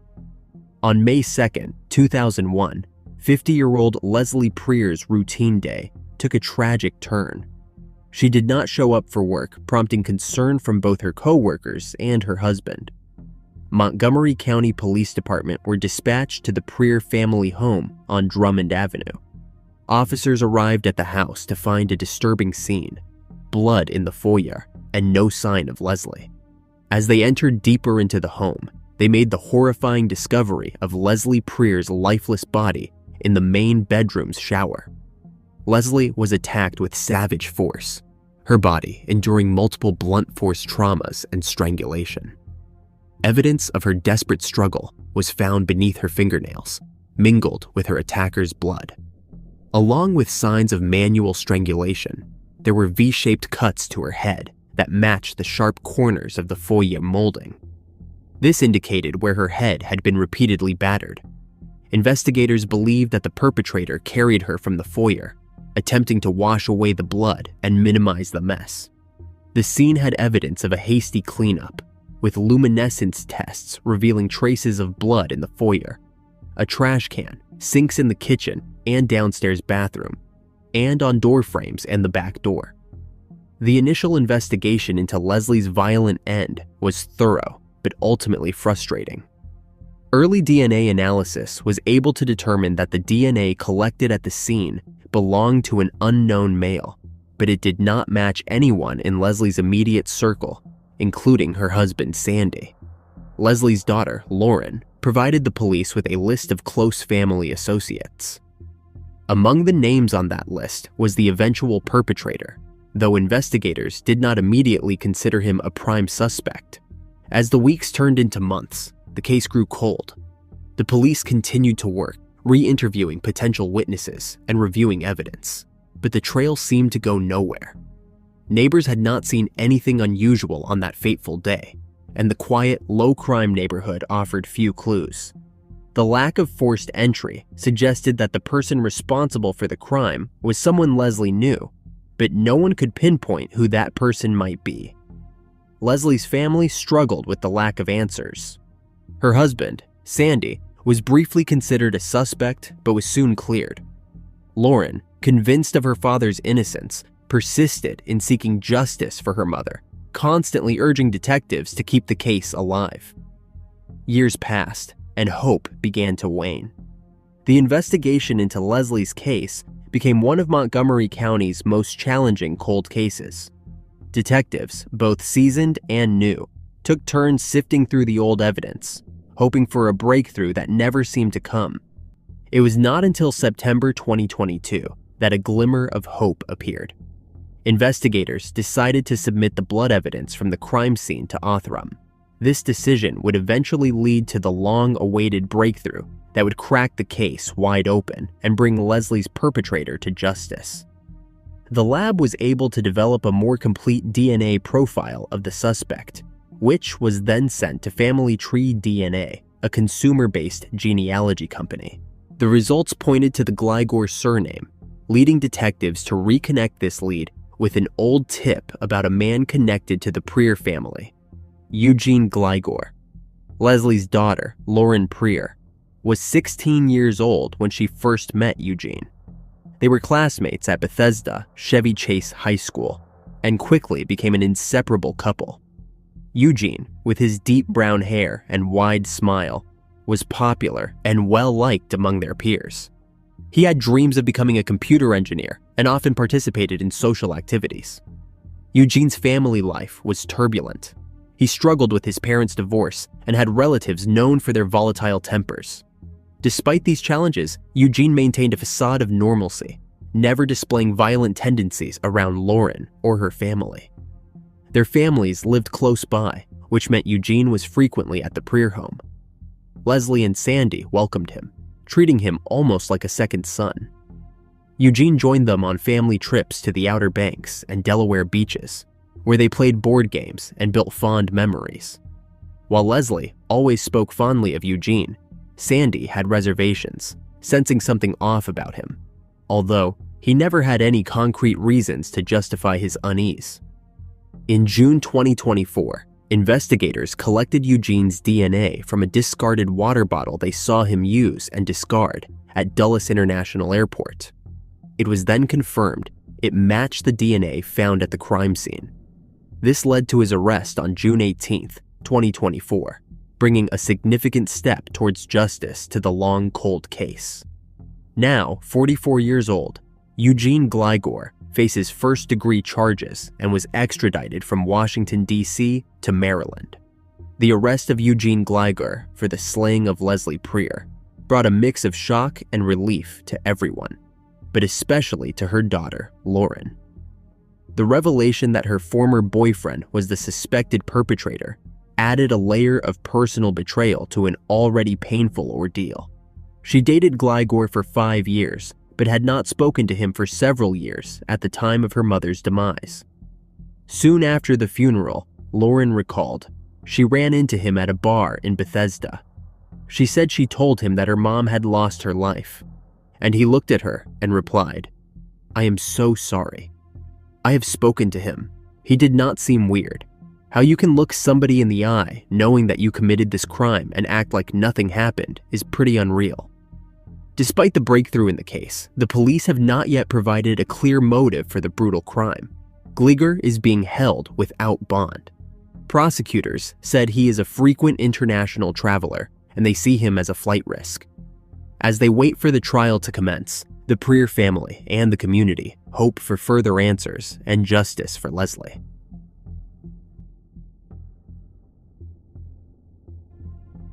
On May 2, 2001, 50-year-old Leslie Preer's routine day took a tragic turn. She did not show up for work, prompting concern from both her co-workers and her husband. Montgomery County Police Department were dispatched to the Preer family home on Drummond Avenue. Officers arrived at the house to find a disturbing scene: blood in the foyer and no sign of Leslie. As they entered deeper into the home, they made the horrifying discovery of Leslie Preer's lifeless body in the main bedroom's shower. Leslie was attacked with savage force, her body enduring multiple blunt force traumas and strangulation. Evidence of her desperate struggle was found beneath her fingernails, mingled with her attacker's blood. Along with signs of manual strangulation, there were V-shaped cuts to her head that matched the sharp corners of the foyer molding. This indicated where her head had been repeatedly battered. Investigators believed that the perpetrator carried her from the foyer, attempting to wash away the blood and minimize the mess. The scene had evidence of a hasty cleanup, with luminescence tests revealing traces of blood in the foyer, a trash can, sinks in the kitchen and downstairs bathroom, and on door frames and the back door. The initial investigation into Leslie's violent end was thorough, but ultimately frustrating. Early DNA analysis was able to determine that the DNA collected at the scene belonged to an unknown male, but it did not match anyone in Leslie's immediate circle, including her husband, Sandy. Leslie's daughter, Loraine, provided the police with a list of close family associates. Among the names on that list was the eventual perpetrator, though investigators did not immediately consider him a prime suspect. As the weeks turned into months, the case grew cold. The police continued to work, re-interviewing potential witnesses and reviewing evidence, but the trail seemed to go nowhere. Neighbors had not seen anything unusual on that fateful day, and the quiet, low-crime neighborhood offered few clues. The lack of forced entry suggested that the person responsible for the crime was someone Leslie knew, but no one could pinpoint who that person might be. Leslie's family struggled with the lack of answers. Her husband, Sandy, was briefly considered a suspect but was soon cleared. Loraine, convinced of her father's innocence, persisted in seeking justice for her mother, constantly urging detectives to keep the case alive. Years passed, and hope began to wane. The investigation into Leslie's case became one of Montgomery County's most challenging cold cases. Detectives, both seasoned and new, took turns sifting through the old evidence, hoping for a breakthrough that never seemed to come. It was not until September 2022 that a glimmer of hope appeared. Investigators decided to submit the blood evidence from the crime scene to Othram. This decision would eventually lead to the long-awaited breakthrough that would crack the case wide open and bring Leslie's perpetrator to justice. The lab was able to develop a more complete DNA profile of the suspect, which was then sent to Family Tree DNA, a consumer-based genealogy company. The results pointed to the Gligor surname, leading detectives to reconnect this lead with an old tip about a man connected to the Prier family, Eugene Gligor. Leslie's daughter, Loraine Prier, was 16 years old when she first met Eugene. They were classmates at Bethesda Chevy Chase High School and quickly became an inseparable couple. Eugene, with his deep brown hair and wide smile, was popular and well-liked among their peers. He had dreams of becoming a computer engineer and often participated in social activities. Eugene's family life was turbulent. He struggled with his parents' divorce and had relatives known for their volatile tempers. Despite these challenges, Eugene maintained a facade of normalcy, never displaying violent tendencies around Loraine or her family. Their families lived close by, which meant Eugene was frequently at the Prier home. Leslie and Sandy welcomed him, treating him almost like a second son. Eugene joined them on family trips to the Outer Banks and Delaware beaches, where they played board games and built fond memories. While Leslie always spoke fondly of Eugene, Sandy had reservations, sensing something off about him, although he never had any concrete reasons to justify his unease. In June 2024, investigators collected Eugene's DNA from a discarded water bottle they saw him use and discard at Dulles International Airport. It was then confirmed it matched the DNA found at the crime scene. This led to his arrest on June 18, 2024, bringing a significant step towards justice to the long, cold case. Now, 44 years old, Eugene Gligor faces first-degree charges and was extradited from Washington, D.C. to Maryland. The arrest of Eugene Gligor for the slaying of Leslie Prier brought a mix of shock and relief to everyone, but especially to her daughter, Loraine. The revelation that her former boyfriend was the suspected perpetrator added a layer of personal betrayal to an already painful ordeal. She dated Gligor for 5 years, but had not spoken to him for several years at the time of her mother's demise. Soon after the funeral, Loraine recalled, she ran into him at a bar in Bethesda. She said she told him that her mom had lost her life, and he looked at her and replied, "I am so sorry. I have spoken to him. He did not seem weird. How you can look somebody in the eye knowing that you committed this crime and act like nothing happened is pretty unreal." Despite the breakthrough in the case, the police have not yet provided a clear motive for the brutal crime. Gligor is being held without bond. Prosecutors said he is a frequent international traveler and they see him as a flight risk. As they wait for the trial to commence, the Prier family and the community hope for further answers and justice for Leslie.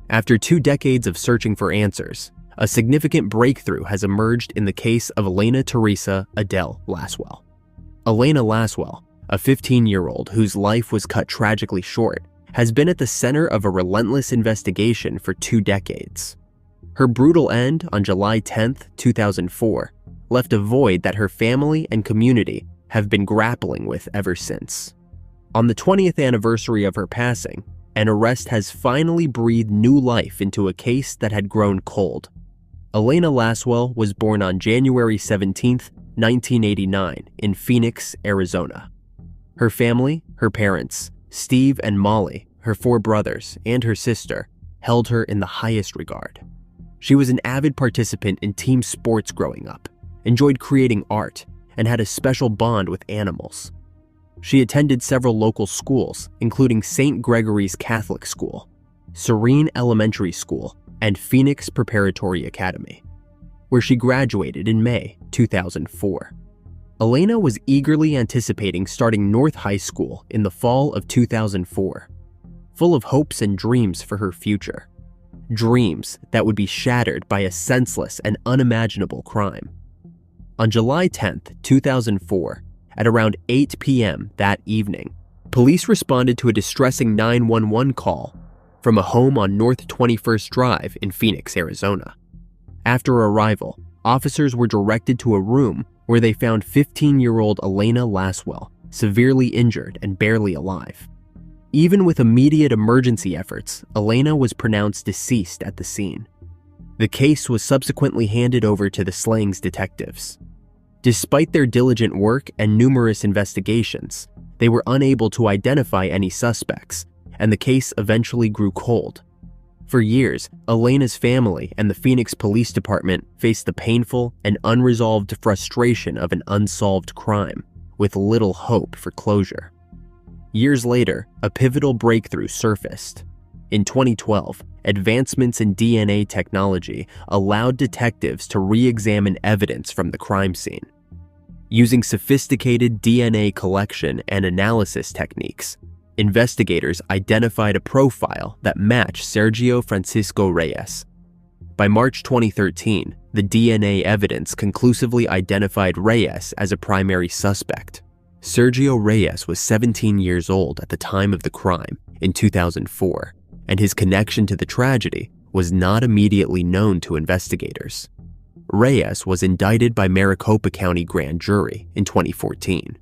After 2 decades of searching for answers, a significant breakthrough has emerged in the case of Elena Teresa Adele Lasswell. Elena Lasswell, a 15-year-old whose life was cut tragically short, has been at the center of a relentless investigation for 2 decades. Her brutal end on July 10, 2004, left a void that her family and community have been grappling with ever since. On the 20th anniversary of her passing, an arrest has finally breathed new life into a case that had grown cold. Elena Lasswell was born on January 17, 1989, in Phoenix, Arizona. Her family, her parents, Steve and Molly, her 4 brothers, and her sister, held her in the highest regard. She was an avid participant in team sports growing up, enjoyed creating art, and had a special bond with animals. She attended several local schools, including St. Gregory's Catholic School, Serene Elementary School, and Phoenix Preparatory Academy, where she graduated in May 2004. Elena was eagerly anticipating starting North High School in the fall of 2004, full of hopes and dreams for her future. Dreams that would be shattered by a senseless and unimaginable crime. On July 10, 2004, at around 8 p.m. that evening, police responded to a distressing 911 call from a home on North 21st Drive in Phoenix, Arizona. After arrival, officers were directed to a room where they found 15-year-old Elena Lasswell severely injured and barely alive. Even with immediate emergency efforts, Elena was pronounced deceased at the scene. The case was subsequently handed over to the Slangs detectives. Despite their diligent work and numerous investigations, they were unable to identify any suspects, and the case eventually grew cold. For years, Elena's family and the Phoenix Police Department faced the painful and unresolved frustration of an unsolved crime, with little hope for closure. Years later, a pivotal breakthrough surfaced. In 2012, advancements in DNA technology allowed detectives to re-examine evidence from the crime scene. Using sophisticated DNA collection and analysis techniques, investigators identified a profile that matched Sergio Francisco Reyes. By March 2013, the DNA evidence conclusively identified Reyes as a primary suspect. Sergio Reyes was 17 years old at the time of the crime in 2004, and his connection to the tragedy was not immediately known to investigators. Reyes was indicted by Maricopa County Grand Jury in 2014.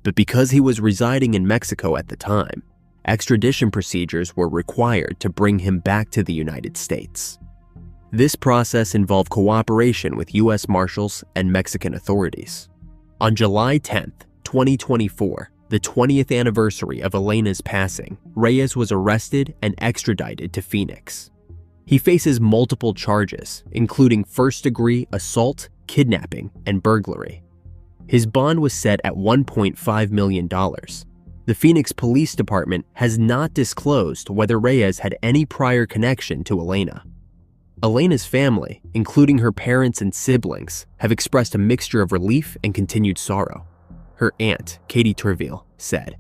But because he was residing in Mexico at the time, extradition procedures were required to bring him back to the United States. This process involved cooperation with U.S. Marshals and Mexican authorities. On July 10, 2024, the 20th anniversary of Elena's passing, Reyes was arrested and extradited to Phoenix. He faces multiple charges, including first-degree assault, kidnapping, and burglary. His bond was set at $1.5 million. The Phoenix Police Department has not disclosed whether Reyes had any prior connection to Elena. Elena's family, including her parents and siblings, have expressed a mixture of relief and continued sorrow. Her aunt, Katie Turville, said,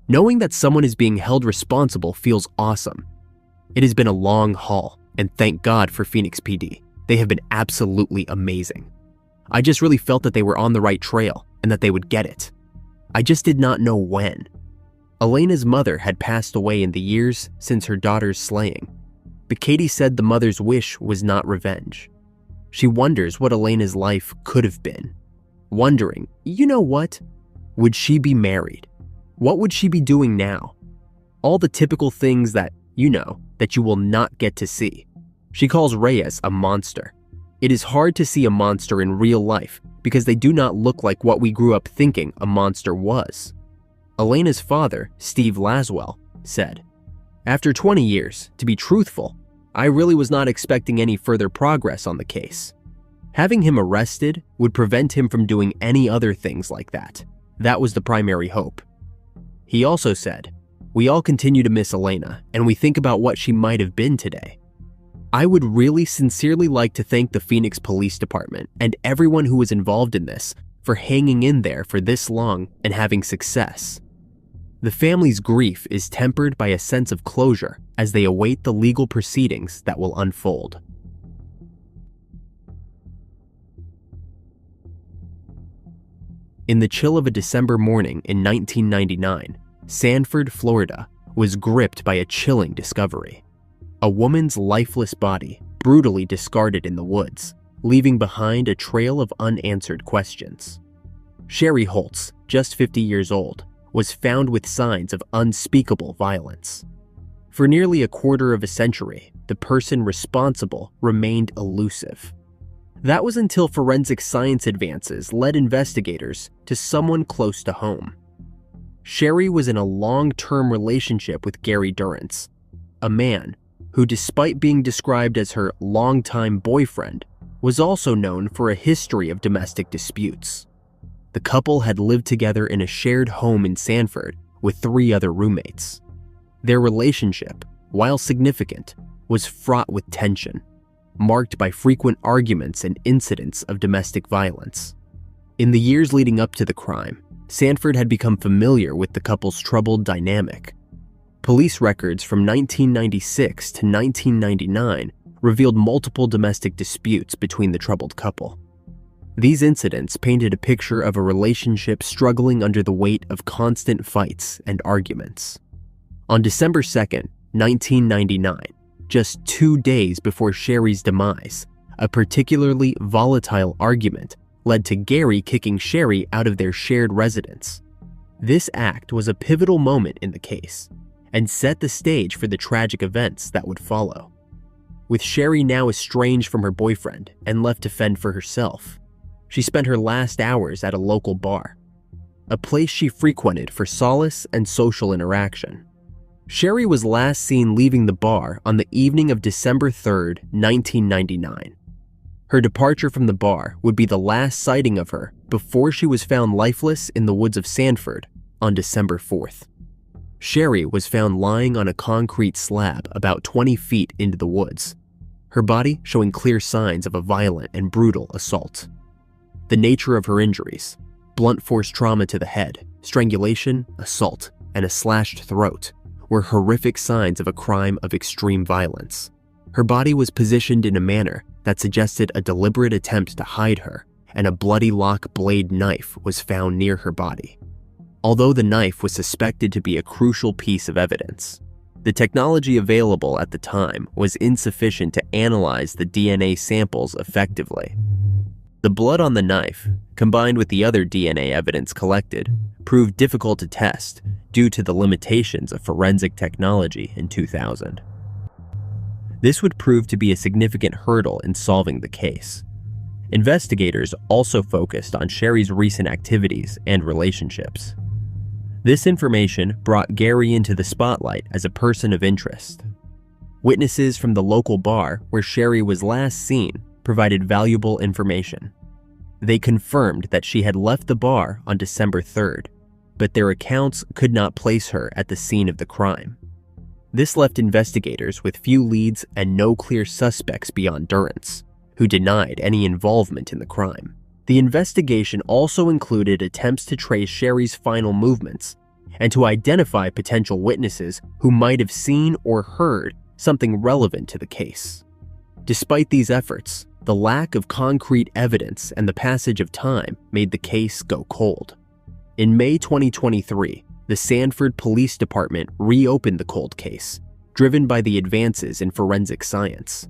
"Knowing that someone is being held responsible feels awesome. It has been a long haul, and thank God for Phoenix PD. They have been absolutely amazing. I just really felt that they were on the right trail and that they would get it. I just did not know when." Elena's mother had passed away in the years since her daughter's slaying, but Katie said the mother's wish was not revenge. She wonders what Elena's life could have been. Wondering, you know what? Would she be married? What would she be doing now? All the typical things that, that you will not get to see. She calls Reyes a monster. It is hard to see a monster in real life because they do not look like what we grew up thinking a monster was. Elena's father, Steve Lasswell, said, "After 20 years, to be truthful, I really was not expecting any further progress on the case. Having him arrested would prevent him from doing any other things like that. That was the primary hope." He also said, "We all continue to miss Elena, and we think about what she might have been today. I would really sincerely like to thank the Phoenix Police Department and everyone who was involved in this for hanging in there for this long and having success. The family's grief is tempered by a sense of closure as they await the legal proceedings that will unfold." In the chill of a December morning in 1999, Sanford, Florida, was gripped by a chilling discovery. A woman's lifeless body, brutally discarded in the woods, leaving behind a trail of unanswered questions. Sherry Holtz, just 50 years old, was found with signs of unspeakable violence. For nearly a quarter of a century, the person responsible remained elusive. That was until forensic science advances led investigators to someone close to home. Sherry was in a long-term relationship with Gary Durrance, a man who, despite being described as her longtime boyfriend, was also known for a history of domestic disputes. the couple had lived together in a shared home in Sanford with 3 other roommates. Their relationship, while significant, was fraught with tension, marked by frequent arguments and incidents of domestic violence. In the years leading up to the crime, Sanford had become familiar with the couple's troubled dynamic. Police records from 1996 to 1999 revealed multiple domestic disputes between the troubled couple. These incidents painted a picture of a relationship struggling under the weight of constant fights and arguments. On December 2nd, 1999, just 2 days before Sherry's demise, a particularly volatile argument led to Gary kicking Sherry out of their shared residence. This act was a pivotal moment in the case and set the stage for the tragic events that would follow. With Sherry now estranged from her boyfriend and left to fend for herself, she spent her last hours at a local bar, a place she frequented for solace and social interaction. Sherry was last seen leaving the bar on the evening of December 3rd, 1999. Her departure from the bar would be the last sighting of her before she was found lifeless in the woods of Sanford on December 4th. Sherry was found lying on a concrete slab about 20 feet into the woods, her body showing clear signs of a violent and brutal assault. The nature of her injuries, blunt force trauma to the head, strangulation, assault, and a slashed throat, were horrific signs of a crime of extreme violence. Her body was positioned in a manner that suggested a deliberate attempt to hide her, and a bloody lock blade knife was found near her body. Although the knife was suspected to be a crucial piece of evidence, the technology available at the time was insufficient to analyze the DNA samples effectively. The blood on the knife, combined with the other DNA evidence collected, proved difficult to test due to the limitations of forensic technology in 2000. This would prove to be a significant hurdle in solving the case. Investigators also focused on Sherry's recent activities and relationships. This information brought Gary into the spotlight as a person of interest. Witnesses from the local bar where Sherry was last seen provided valuable information. They confirmed that she had left the bar on December 3rd, but their accounts could not place her at the scene of the crime. This left investigators with few leads and no clear suspects beyond Durrance, who denied any involvement in the crime. The investigation also included attempts to trace Sherry's final movements and to identify potential witnesses who might have seen or heard something relevant to the case. Despite these efforts, the lack of concrete evidence and the passage of time made the case go cold. In May 2023, the Sanford Police Department reopened the cold case, driven by the advances in forensic science.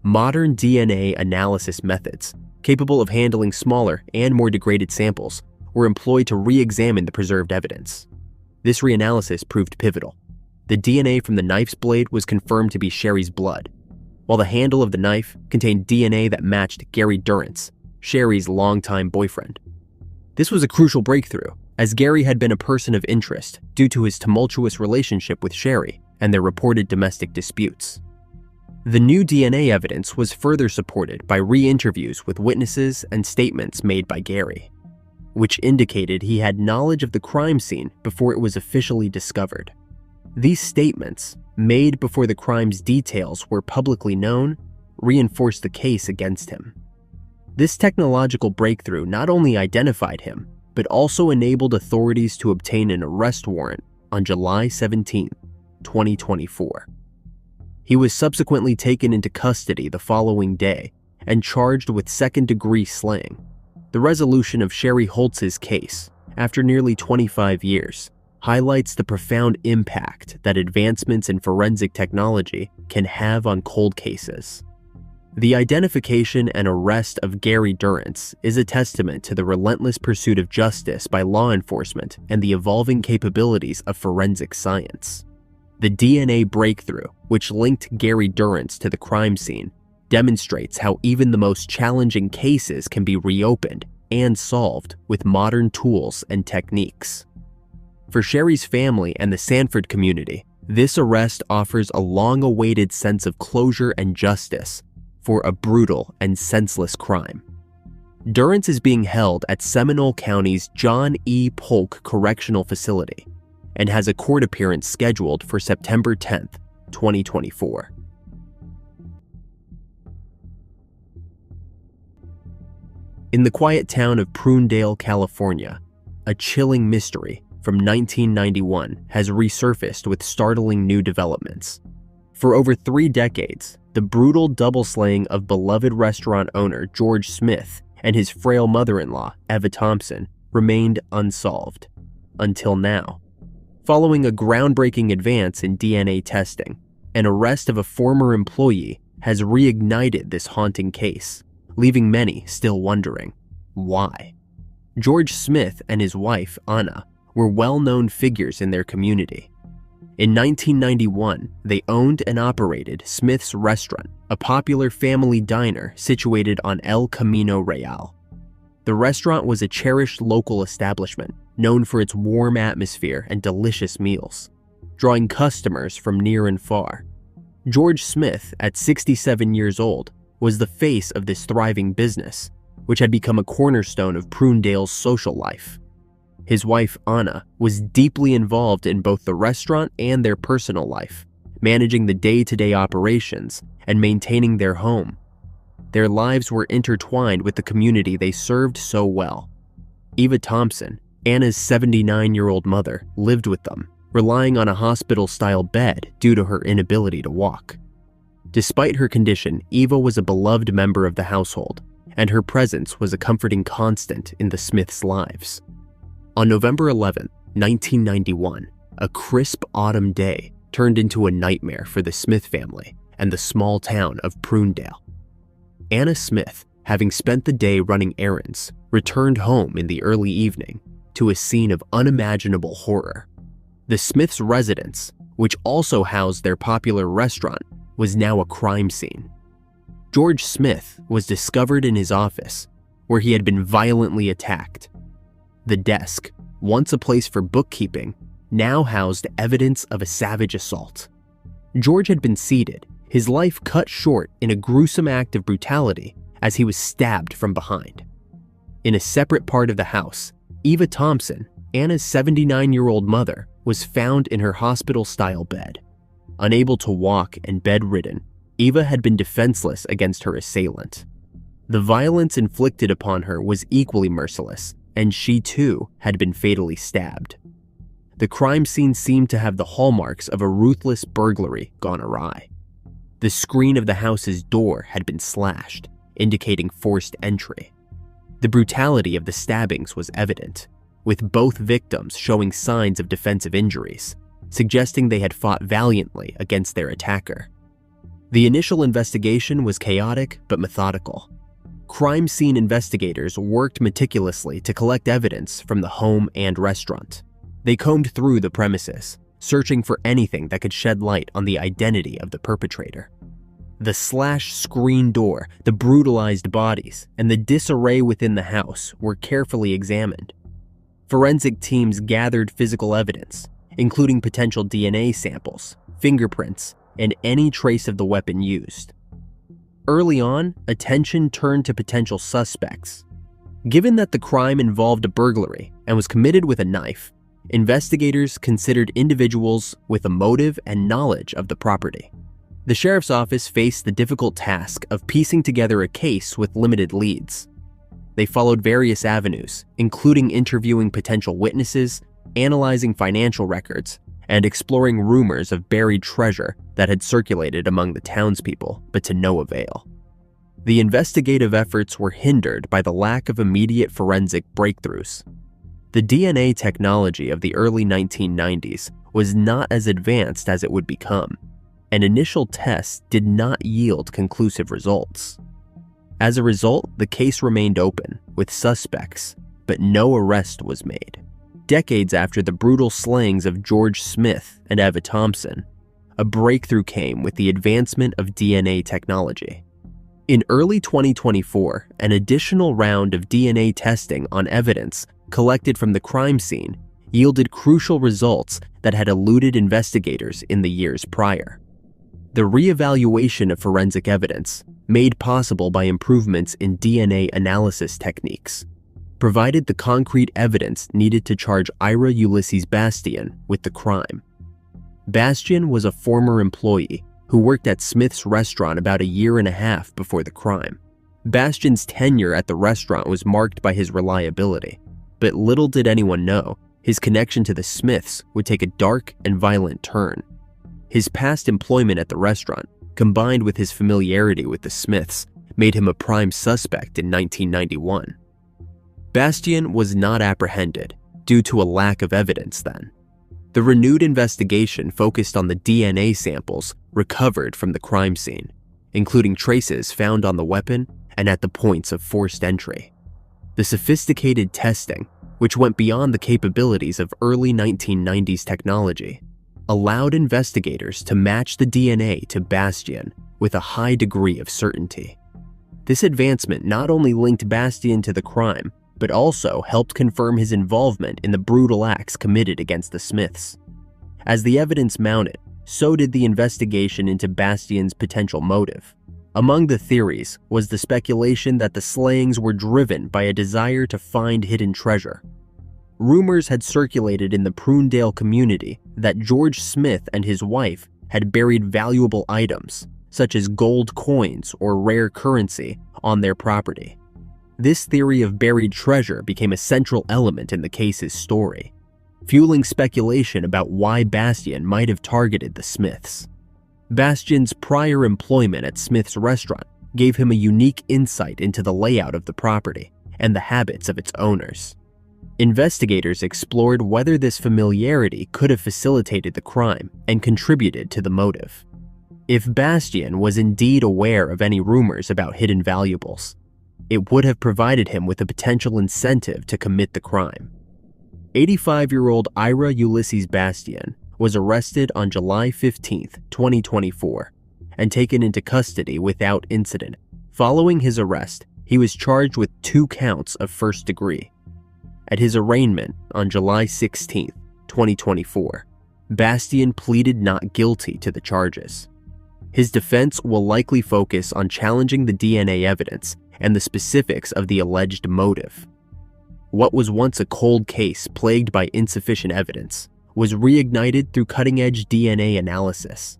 Modern DNA analysis methods, capable of handling smaller and more degraded samples, were employed to re-examine the preserved evidence. This reanalysis proved pivotal. The DNA from the knife's blade was confirmed to be Sherry's blood, while the handle of the knife contained DNA that matched Gary Durrance, Sherry's longtime boyfriend. This was a crucial breakthrough, as Gary had been a person of interest due to his tumultuous relationship with Sherry and their reported domestic disputes. The new DNA evidence was further supported by re-interviews with witnesses and statements made by Gary, which indicated he had knowledge of the crime scene before it was officially discovered. These statements, made before the crime's details were publicly known, reinforced the case against him. This technological breakthrough not only identified him, but also enabled authorities to obtain an arrest warrant on July 17, 2024. He was subsequently taken into custody the following day and charged with second-degree slaying. The resolution of Sherry Holtz's case, after nearly 25 years, highlights the profound impact that advancements in forensic technology can have on cold cases. The identification and arrest of Gary Durrance is a testament to the relentless pursuit of justice by law enforcement and the evolving capabilities of forensic science. The DNA breakthrough, which linked Gary Durrance to the crime scene, demonstrates how even the most challenging cases can be reopened and solved with modern tools and techniques. For Sherry's family and the Sanford community, this arrest offers a long-awaited sense of closure and justice for a brutal and senseless crime. Durance is being held at Seminole County's John E. Polk Correctional Facility and has a court appearance scheduled for September 10, 2024. In the quiet town of Prunedale, California, a chilling mystery from 1991 has resurfaced with startling new developments. For over 3 decades, the brutal double-slaying of beloved restaurant owner George Smith and his frail mother-in-law, Eva Thompson, remained unsolved. Until now. Following a groundbreaking advance in DNA testing, an arrest of a former employee has reignited this haunting case, leaving many still wondering, why? George Smith and his wife, Anna, were well-known figures in their community. In 1991, they owned and operated Smith's Restaurant, a popular family diner situated on El Camino Real. The restaurant was a cherished local establishment, known for its warm atmosphere and delicious meals, drawing customers from near and far. George Smith, at 67 years old, was the face of this thriving business, which had become a cornerstone of Prunedale's social life. His wife, Anna, was deeply involved in both the restaurant and their personal life, managing the day-to-day operations and maintaining their home. Their lives were intertwined with the community they served so well. Eva Thompson, Anna's 79-year-old mother, lived with them, relying on a hospital-style bed due to her inability to walk. Despite her condition, Eva was a beloved member of the household, and her presence was a comforting constant in the Smiths' lives. On November 11, 1991, a crisp autumn day turned into a nightmare for the Smith family and the small town of Prunedale. Anna Smith, having spent the day running errands, returned home in the early evening to a scene of unimaginable horror. The Smiths' residence, which also housed their popular restaurant, was now a crime scene. George Smith was discovered in his office, where he had been violently attacked. The desk, once a place for bookkeeping, now housed evidence of a savage assault. George had been seated, his life cut short in a gruesome act of brutality as he was stabbed from behind. In a separate part of the house, Eva Thompson, Anna's 79-year-old mother, was found in her hospital-style bed. Unable to walk and bedridden, Eva had been defenseless against her assailant. The violence inflicted upon her was equally merciless, and she too had been fatally stabbed. The crime scene seemed to have the hallmarks of a ruthless burglary gone awry. The screen of the house's door had been slashed, indicating forced entry. The brutality of the stabbings was evident, with both victims showing signs of defensive injuries, suggesting they had fought valiantly against their attacker. The initial investigation was chaotic but methodical. Crime scene investigators worked meticulously to collect evidence from the home and restaurant. They combed through the premises, searching for anything that could shed light on the identity of the perpetrator. The slashed screen door, the brutalized bodies, and the disarray within the house were carefully examined. Forensic teams gathered physical evidence, including potential DNA samples, fingerprints, and any trace of the weapon used. Early on, attention turned to potential suspects. Given that the crime involved a burglary and was committed with a knife, investigators considered individuals with a motive and knowledge of the property. The sheriff's office faced the difficult task of piecing together a case with limited leads. They followed various avenues, including interviewing potential witnesses, analyzing financial records, and exploring rumors of buried treasure that had circulated among the townspeople, but to no avail. The investigative efforts were hindered by the lack of immediate forensic breakthroughs. The DNA technology of the early 1990s was not as advanced as it would become, and initial tests did not yield conclusive results. As a result, the case remained open, with suspects, but no arrest was made. Decades after the brutal slayings of George Smith and Eva Thompson, a breakthrough came with the advancement of DNA technology. In early 2024, an additional round of DNA testing on evidence collected from the crime scene yielded crucial results that had eluded investigators in the years prior. The reevaluation of forensic evidence, made possible by improvements in DNA analysis techniques, provided the concrete evidence needed to charge Ira Ulysses Bastian with the crime. Bastian was a former employee who worked at Smith's restaurant about a year and a half before the crime. Bastian's tenure at the restaurant was marked by his reliability, but little did anyone know his connection to the Smiths would take a dark and violent turn. His past employment at the restaurant, combined with his familiarity with the Smiths, made him a prime suspect in 1991. Bastian was not apprehended due to a lack of evidence then. The renewed investigation focused on the DNA samples recovered from the crime scene, including traces found on the weapon and at the points of forced entry. The sophisticated testing, which went beyond the capabilities of early 1990s technology, allowed investigators to match the DNA to Bastian with a high degree of certainty. This advancement not only linked Bastian to the crime, but also helped confirm his involvement in the brutal acts committed against the Smiths. As the evidence mounted, so did the investigation into Bastian's potential motive. Among the theories was the speculation that the slayings were driven by a desire to find hidden treasure. Rumors had circulated in the Prunedale community that George Smith and his wife had buried valuable items, such as gold coins or rare currency, on their property. This theory of buried treasure became a central element in the case's story, fueling speculation about why Bastian might have targeted the Smiths. Bastian's prior employment at Smith's restaurant gave him a unique insight into the layout of the property and the habits of its owners. Investigators explored whether this familiarity could have facilitated the crime and contributed to the motive. If Bastian was indeed aware of any rumors about hidden valuables, it would have provided him with a potential incentive to commit the crime. 85-year-old Ira Ulysses Bastian was arrested on July 15, 2024, and taken into custody without incident. Following his arrest, he was charged with 2 counts of first degree. At his arraignment on July 16, 2024, Bastian pleaded not guilty to the charges. His defense will likely focus on challenging the DNA evidence and the specifics of the alleged motive. What was once a cold case plagued by insufficient evidence was reignited through cutting-edge DNA analysis,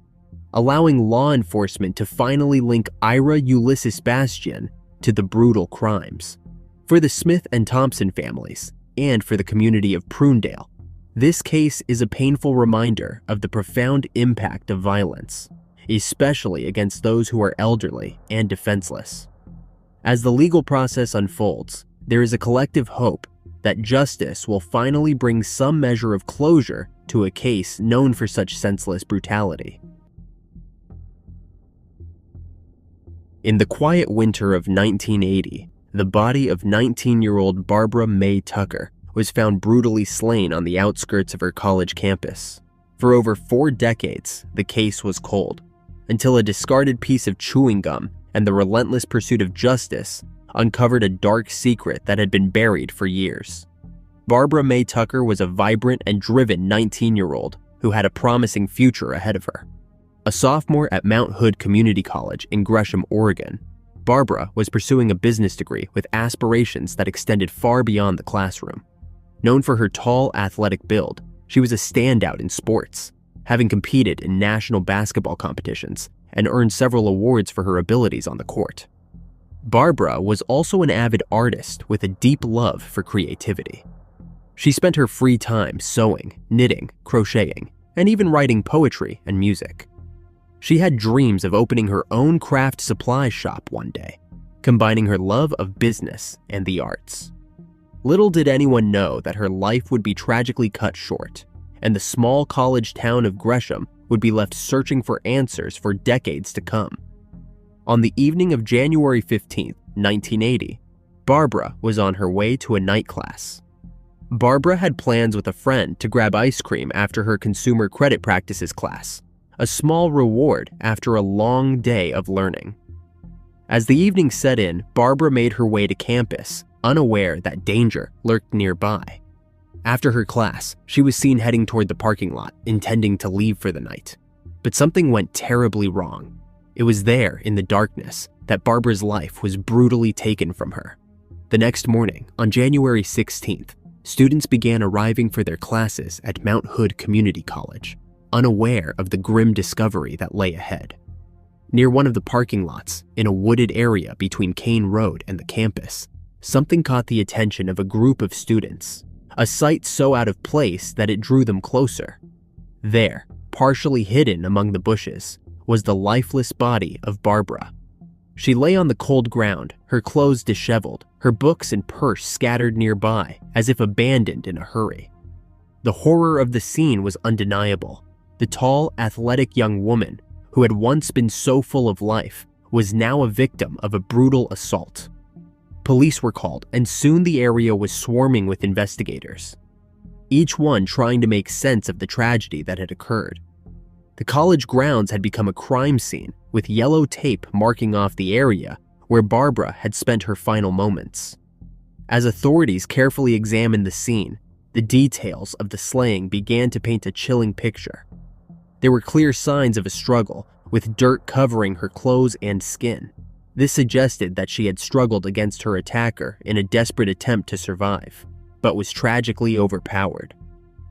allowing law enforcement to finally link Ira Ulysses Bastian to the brutal crimes. For the Smith and Thompson families, and for the community of Prunedale, this case is a painful reminder of the profound impact of violence, especially against those who are elderly and defenseless. As the legal process unfolds, there is a collective hope that justice will finally bring some measure of closure to a case known for such senseless brutality. In the quiet winter of 1980, the body of 19-year-old Barbara Mae Tucker was found brutally slain on the outskirts of her college campus. For over 4 decades, the case was cold, until a discarded piece of chewing gum and the relentless pursuit of justice uncovered a dark secret that had been buried for years. Barbara Mae Tucker was a vibrant and driven 19-year-old who had a promising future ahead of her. A sophomore at Mount Hood Community College in Gresham, Oregon, Barbara was pursuing a business degree with aspirations that extended far beyond the classroom. Known for her tall, athletic build, she was a standout in sports, having competed in national basketball competitions and earned several awards for her abilities on the court. Barbara was also an avid artist with a deep love for creativity. She spent her free time sewing, knitting, crocheting, and even writing poetry and music. She had dreams of opening her own craft supply shop one day, combining her love of business and the arts. Little did anyone know that her life would be tragically cut short, and the small college town of Gresham would be left searching for answers for decades to come. On the evening of January 15, 1980, Barbara was on her way to a night class. Barbara had plans with a friend to grab ice cream after her consumer credit practices class, a small reward after a long day of learning. As the evening set in, Barbara made her way to campus, unaware that danger lurked nearby. After her class, she was seen heading toward the parking lot, intending to leave for the night. But something went terribly wrong. It was there, in the darkness, that Barbara's life was brutally taken from her. The next morning, on January 16th, students began arriving for their classes at Mount Hood Community College, unaware of the grim discovery that lay ahead. Near one of the parking lots, in a wooded area between Kane Road and the campus, something caught the attention of a group of students, a sight so out of place that it drew them closer. There, partially hidden among the bushes, was the lifeless body of Barbara. She lay on the cold ground, her clothes disheveled, her books and purse scattered nearby, as if abandoned in a hurry. The horror of the scene was undeniable. The tall, athletic young woman, who had once been so full of life, was now a victim of a brutal assault. Police were called, and soon the area was swarming with investigators, each one trying to make sense of the tragedy that had occurred. The college grounds had become a crime scene, with yellow tape marking off the area where Barbara had spent her final moments. As authorities carefully examined the scene, the details of the slaying began to paint a chilling picture. There were clear signs of a struggle, with dirt covering her clothes and skin. This suggested that she had struggled against her attacker in a desperate attempt to survive, but was tragically overpowered.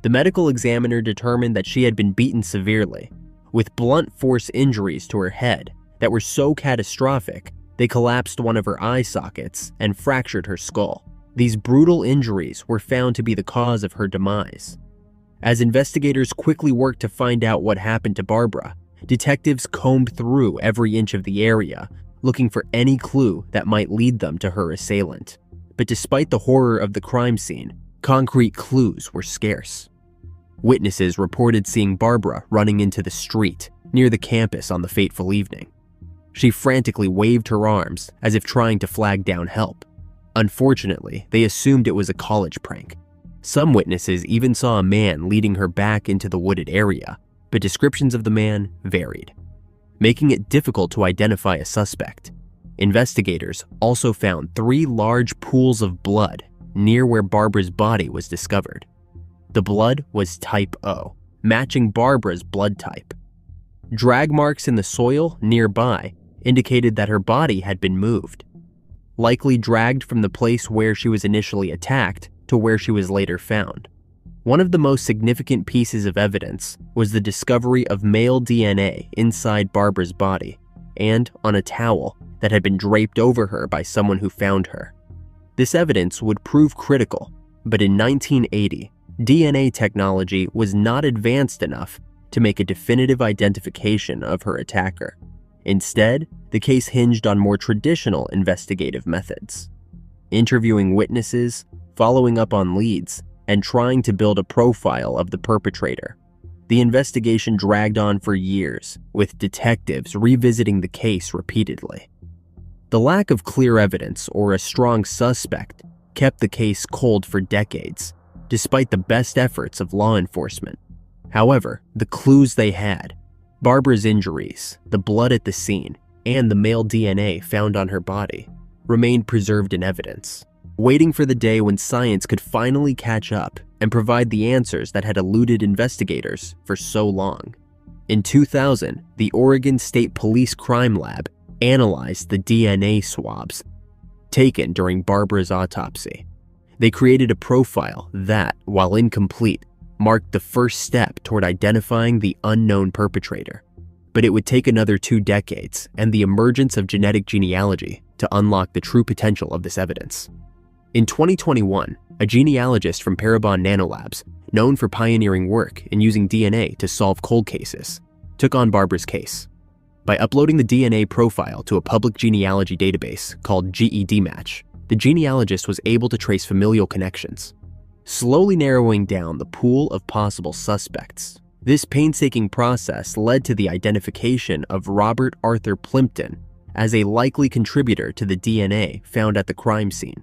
The medical examiner determined that she had been beaten severely, with blunt force injuries to her head that were so catastrophic they collapsed one of her eye sockets and fractured her skull. These brutal injuries were found to be the cause of her demise. As investigators quickly worked to find out what happened to Barbara, detectives combed through every inch of the area, looking for any clue that might lead them to her assailant. But despite the horror of the crime scene, concrete clues were scarce. Witnesses reported seeing Barbara running into the street near the campus on the fateful evening. She frantically waved her arms as if trying to flag down help. Unfortunately, they assumed it was a college prank. Some witnesses even saw a man leading her back into the wooded area, but descriptions of the man varied, making it difficult to identify a suspect. Investigators also found 3 large pools of blood near where Barbara's body was discovered. The blood was type O, matching Barbara's blood type. Drag marks in the soil nearby indicated that her body had been moved, likely dragged from the place where she was initially attacked to where she was later found. One of the most significant pieces of evidence was the discovery of male DNA inside Barbara's body and on a towel that had been draped over her by someone who found her. This evidence would prove critical, but in 1980, DNA technology was not advanced enough to make a definitive identification of her attacker. Instead, the case hinged on more traditional investigative methods: interviewing witnesses, following up on leads, and trying to build a profile of the perpetrator. The investigation dragged on for years, with detectives revisiting the case repeatedly. The lack of clear evidence or a strong suspect kept the case cold for decades, despite the best efforts of law enforcement. However, the clues they had, Barbara's injuries, the blood at the scene, and the male DNA found on her body, remained preserved in evidence, waiting for the day when science could finally catch up and provide the answers that had eluded investigators for so long. In 2000, the Oregon State Police Crime Lab analyzed the DNA swabs taken during Barbara's autopsy. They created a profile that, while incomplete, marked the first step toward identifying the unknown perpetrator. But it would take another 2 decades and the emergence of genetic genealogy to unlock the true potential of this evidence. In 2021, a genealogist from Parabon Nanolabs, known for pioneering work in using DNA to solve cold cases, took on Barbara's case. By uploading the DNA profile to a public genealogy database called GEDmatch, the genealogist was able to trace familial connections, slowly narrowing down the pool of possible suspects. This painstaking process led to the identification of Robert Arthur Plimpton as a likely contributor to the DNA found at the crime scene.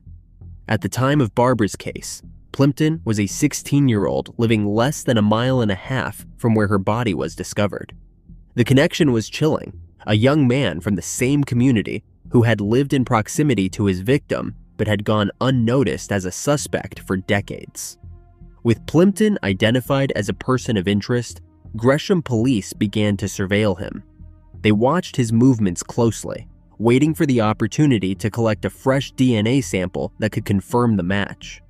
At the time of Barbara's case, Plimpton was a 16-year-old living less than 1.5 miles from where her body was discovered. The connection was chilling. A young man from the same community who had lived in proximity to his victim but had gone unnoticed as a suspect for decades. With Plimpton identified as a person of interest, Gresham police began to surveil him. They watched his movements closely, waiting for the opportunity to collect a fresh DNA sample that could confirm the match.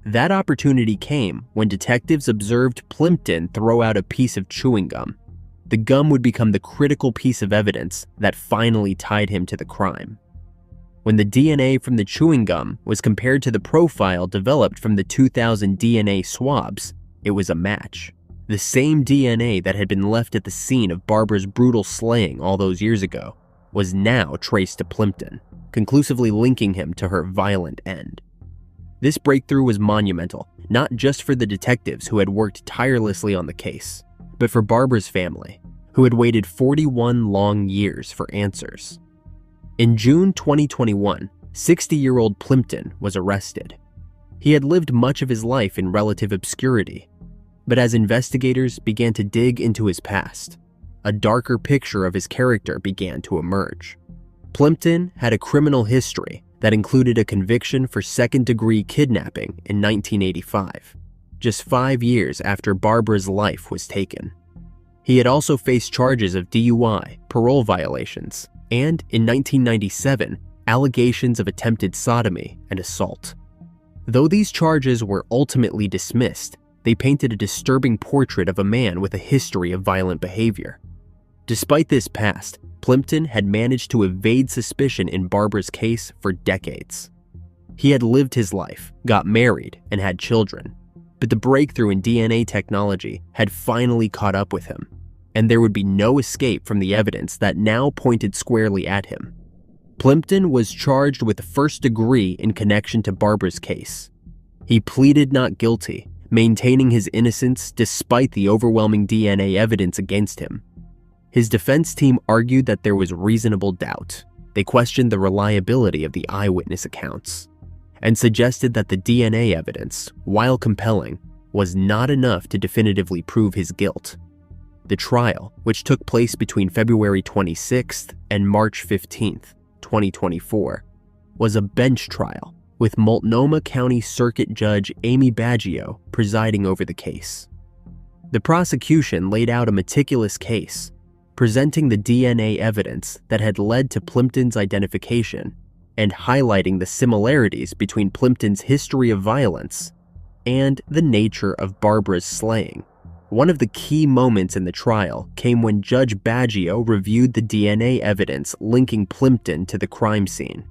That opportunity came when detectives observed Plimpton throw out a piece of chewing gum. The gum would become the critical piece of evidence that finally tied him to the crime. When the DNA from the chewing gum was compared to the profile developed from the 2000 DNA swabs, it was a match. The same DNA that had been left at the scene of Barbara's brutal slaying all those years ago was now traced to Plimpton, conclusively linking him to her violent end. This breakthrough was monumental, not just for the detectives who had worked tirelessly on the case, but for Barbara's family, who had waited 41 long years for answers. In June 2021, 60-year-old Plimpton was arrested. He had lived much of his life in relative obscurity, but as investigators began to dig into his past, a darker picture of his character began to emerge. Plimpton had a criminal history that included a conviction for second-degree kidnapping in 1985, just 5 years after Barbara's life was taken. He had also faced charges of DUI, parole violations, and, in 1997, allegations of attempted sodomy and assault. Though these charges were ultimately dismissed, they painted a disturbing portrait of a man with a history of violent behavior. Despite this past, Plimpton had managed to evade suspicion in Barbara's case for decades. He had lived his life, got married, and had children, but the breakthrough in DNA technology had finally caught up with him, and there would be no escape from the evidence that now pointed squarely at him. Plimpton was charged with the first degree in connection to Barbara's case. He pleaded not guilty, maintaining his innocence despite the overwhelming DNA evidence against him. His defense team argued that there was reasonable doubt. They questioned the reliability of the eyewitness accounts and suggested that the DNA evidence, while compelling, was not enough to definitively prove his guilt. The trial, which took place between February 26th and March 15th, 2024, was a bench trial with Multnomah County Circuit Judge Amy Baggio presiding over the case. The prosecution laid out a meticulous case, presenting the DNA evidence that had led to Plimpton's identification and highlighting the similarities between Plimpton's history of violence and the nature of Barbara's slaying. One of the key moments in the trial came when Judge Baggio reviewed the DNA evidence linking Plimpton to the crime scene.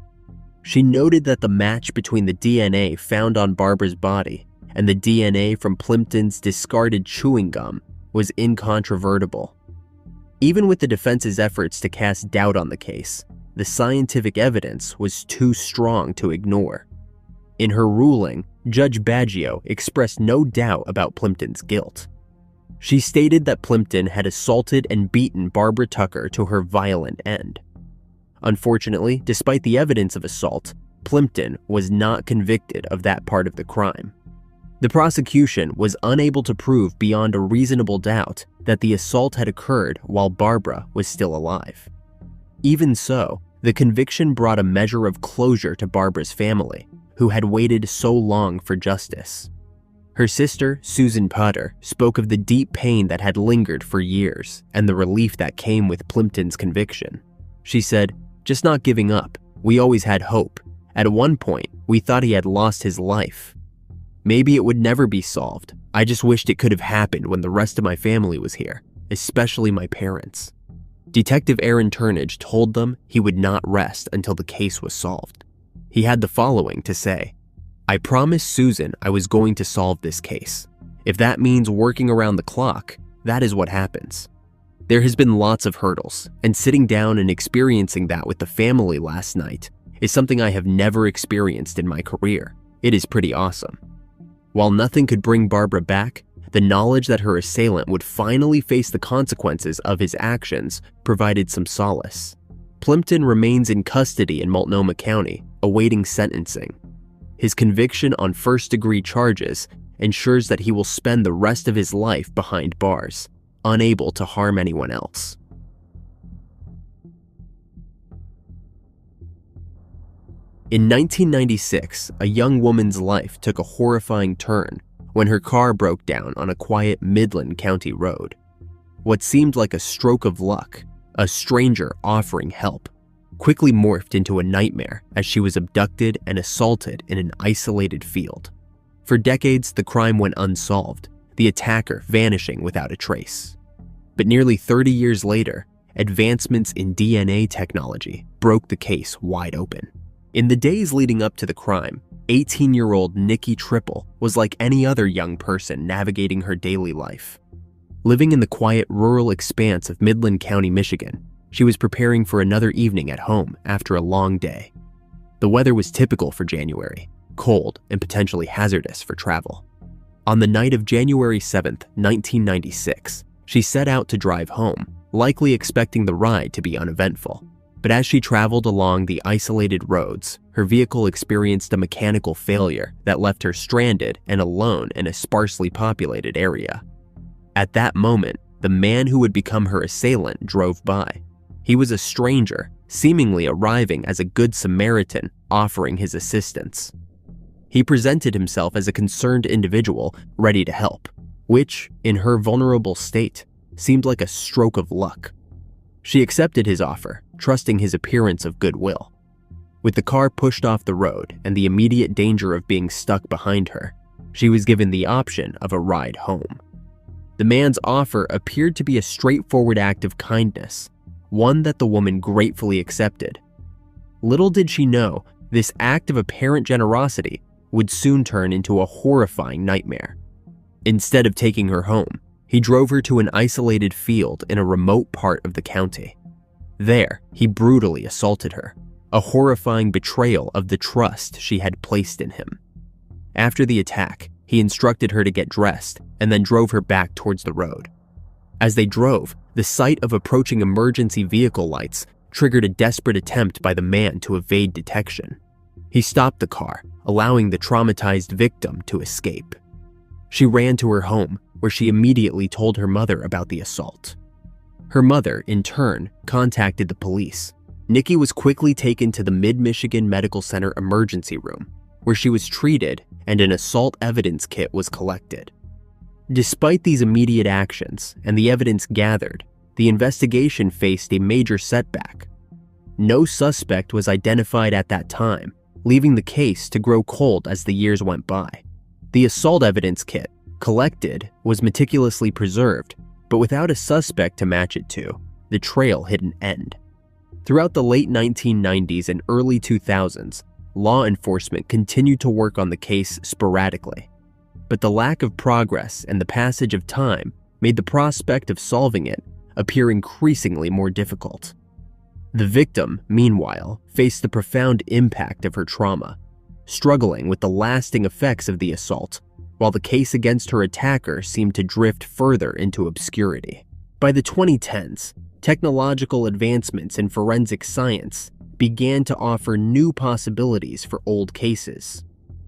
She noted that the match between the DNA found on Barbara's body and the DNA from Plimpton's discarded chewing gum was incontrovertible. Even with the defense's efforts to cast doubt on the case, the scientific evidence was too strong to ignore. In her ruling, Judge Baggio expressed no doubt about Plimpton's guilt. She stated that Plimpton had assaulted and beaten Barbara Tucker to her violent end. Unfortunately, despite the evidence of assault, Plimpton was not convicted of that part of the crime. The prosecution was unable to prove beyond a reasonable doubt that the assault had occurred while Barbara was still alive. Even so, the conviction brought a measure of closure to Barbara's family, who had waited so long for justice. Her sister, Susan Potter, spoke of the deep pain that had lingered for years and the relief that came with Plimpton's conviction. She said, "Just not giving up. We always had hope. At one point, we thought he had lost his life. Maybe it would never be solved. I just wished it could have happened when the rest of my family was here, especially my parents." Detective Aaron Turnage told them he would not rest until the case was solved. He had the following to say, "I promised Susan I was going to solve this case. If that means working around the clock, that is what happens. There has been lots of hurdles, and sitting down and experiencing that with the family last night is something I have never experienced in my career. It is pretty awesome." While nothing could bring Barbara back, the knowledge that her assailant would finally face the consequences of his actions provided some solace. Plimpton remains in custody in Multnomah County, awaiting sentencing. His conviction on first-degree charges ensures that he will spend the rest of his life behind bars, unable to harm anyone else. In 1996, a young woman's life took a horrifying turn when her car broke down on a quiet Midland County road. what seemed like a stroke of luck, a stranger offering help, quickly morphed into a nightmare as she was abducted and assaulted in an isolated field. For decades, the crime went unsolved, the attacker vanishing without a trace. But nearly 30 years later, advancements in DNA technology broke the case wide open. In the days leading up to the crime, 18-year-old Nicki Tripple was like any other young person navigating her daily life. Living in the quiet rural expanse of Midland County, Michigan, she was preparing for another evening at home after a long day. The weather was typical for January, cold and potentially hazardous for travel. On the night of January 7th, 1996, she set out to drive home, likely expecting the ride to be uneventful. But as she traveled along the isolated roads, her vehicle experienced a mechanical failure that left her stranded and alone in a sparsely populated area. At that moment, the man who would become her assailant drove by. He was a stranger, seemingly arriving as a good Samaritan, offering his assistance. He presented himself as a concerned individual ready to help, which, in her vulnerable state, seemed like a stroke of luck. She accepted his offer, trusting his appearance of goodwill. With the car pushed off the road and the immediate danger of being stuck behind her, she was given the option of a ride home. The man's offer appeared to be a straightforward act of kindness, one that the woman gratefully accepted. Little did she know, this act of apparent generosity would soon turn into a horrifying nightmare. Instead of taking her home, he drove her to an isolated field in a remote part of the county. There, he brutally assaulted her, a horrifying betrayal of the trust she had placed in him. After the attack, he instructed her to get dressed and then drove her back towards the road. As they drove, the sight of approaching emergency vehicle lights triggered a desperate attempt by the man to evade detection. He stopped the car, allowing the traumatized victim to escape. She ran to her home, where she immediately told her mother about the assault. Her mother, in turn, contacted the police. Nicki was quickly taken to the Mid-Michigan Medical Center emergency room, where she was treated and an assault evidence kit was collected. Despite these immediate actions and the evidence gathered, the investigation faced a major setback. No suspect was identified at that time, leaving the case to grow cold as the years went by. The assault evidence kit collected was meticulously preserved, but without a suspect to match it to, the trail hit an end. Throughout the late 1990s and early 2000s, law enforcement continued to work on the case sporadically, but the lack of progress and the passage of time made the prospect of solving it appear increasingly more difficult. The victim, meanwhile, faced the profound impact of her trauma, struggling with the lasting effects of the assault, while the case against her attacker seemed to drift further into obscurity. By the 2010s, technological advancements in forensic science began to offer new possibilities for old cases.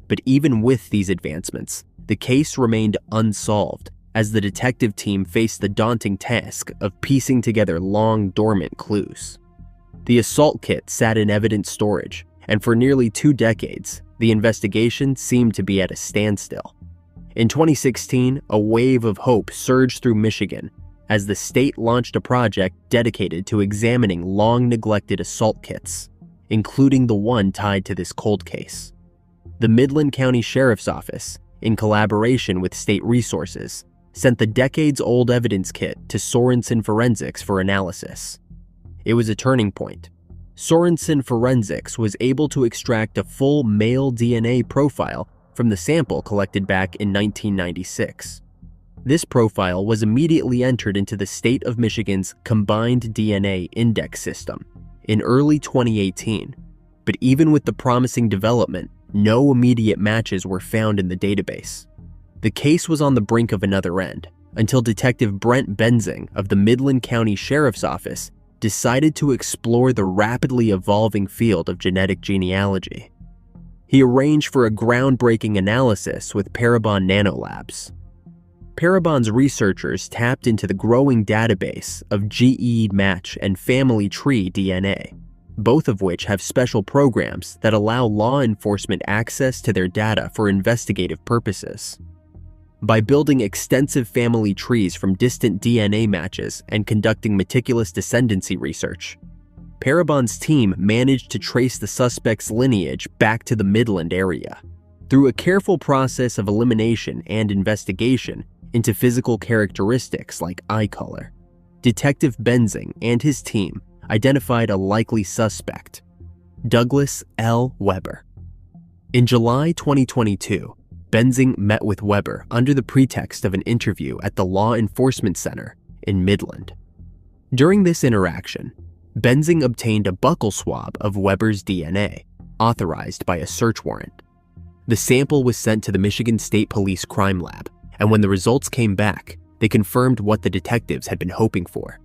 But even with these advancements, the case remained unsolved as the detective team faced the daunting task of piecing together long dormant clues. The assault kit sat in evidence storage, and for nearly 2 decades, the investigation seemed to be at a standstill. In 2016, a wave of hope surged through Michigan as the state launched a project dedicated to examining long-neglected assault kits, including the one tied to this cold case. The Midland County Sheriff's Office, in collaboration with state resources, sent the decades-old evidence kit to Sorensen Forensics for analysis. It was a turning point. Sorensen Forensics was able to extract a full male DNA profile from the sample collected back in 1996. This profile was immediately entered into the state of Michigan's Combined DNA Index system in early 2018, but even with the promising development, no immediate matches were found in the database. The case was on the brink of another end until Detective Brent Benzing of the Midland County Sheriff's Office decided to explore the rapidly evolving field of genetic genealogy. He arranged for a groundbreaking analysis with Parabon Nanolabs. Parabon's researchers tapped into the growing database of GE match and family tree DNA, both of which have special programs that allow law enforcement access to their data for investigative purposes. By building extensive family trees from distant DNA matches and conducting meticulous descendancy research, Parabon's team managed to trace the suspect's lineage back to the Midland area. Through a careful process of elimination and investigation into physical characteristics like eye color, Detective Benzing and his team identified a likely suspect, Douglas L. Weber. In July 2022, Benzing met with Weber under the pretext of an interview at the Law Enforcement Center in Midland. During this interaction, Benzing obtained a buccal swab of Weber's DNA, authorized by a search warrant. The sample was sent to the Michigan State Police Crime Lab, and when the results came back, they confirmed what the detectives had been hoping for: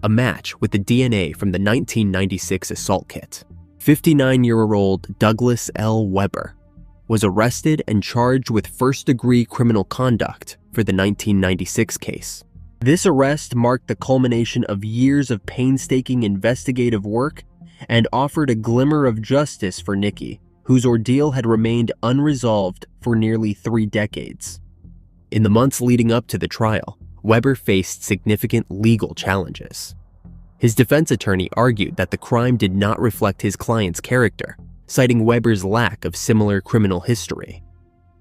a match with the DNA from the 1996 assault kit. 59-year-old Douglas L. Weber was arrested and charged with first-degree criminal conduct for the 1996 case. This arrest marked the culmination of years of painstaking investigative work and offered a glimmer of justice for Nicki, whose ordeal had remained unresolved for nearly 3 decades. In the months leading up to the trial, Weber faced significant legal challenges. His defense attorney argued that the crime did not reflect his client's character, citing Weber's lack of similar criminal history.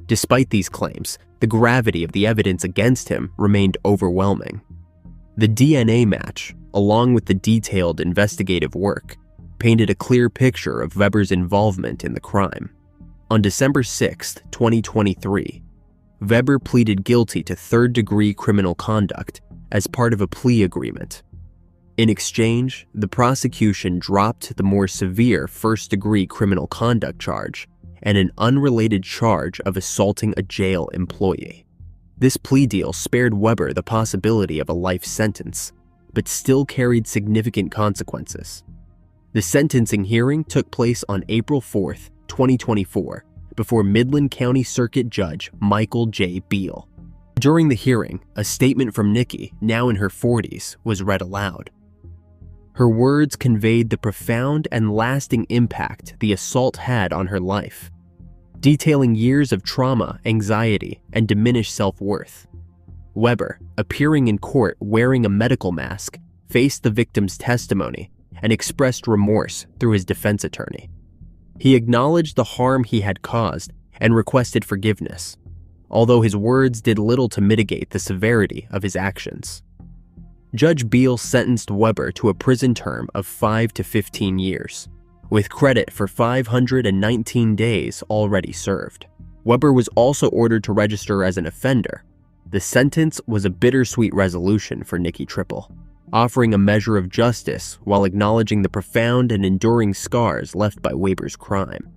Despite these claims, the gravity of the evidence against him remained overwhelming. The DNA match, along with the detailed investigative work, painted a clear picture of Weber's involvement in the crime. On December 6, 2023, Weber pleaded guilty to third-degree criminal conduct as part of a plea agreement. In exchange, the prosecution dropped the more severe first-degree criminal conduct charge and an unrelated charge of assaulting a jail employee. This plea deal spared Weber the possibility of a life sentence, but still carried significant consequences. The sentencing hearing took place on April 4, 2024, before Midland County Circuit Judge Michael J. Beal. During the hearing, a statement from Nicki, now in her 40s, was read aloud. Her words conveyed the profound and lasting impact the assault had on her life, detailing years of trauma, anxiety, and diminished self-worth. Weber, appearing in court wearing a medical mask, faced the victim's testimony and expressed remorse through his defense attorney. He acknowledged the harm he had caused and requested forgiveness, although his words did little to mitigate the severity of his actions. Judge Beal sentenced Weber to a prison term of 5 to 15 years, with credit for 519 days already served. Weber was also ordered to register as an offender. The sentence was a bittersweet resolution for Nicki Tripple, offering a measure of justice while acknowledging the profound and enduring scars left by Weber's crime.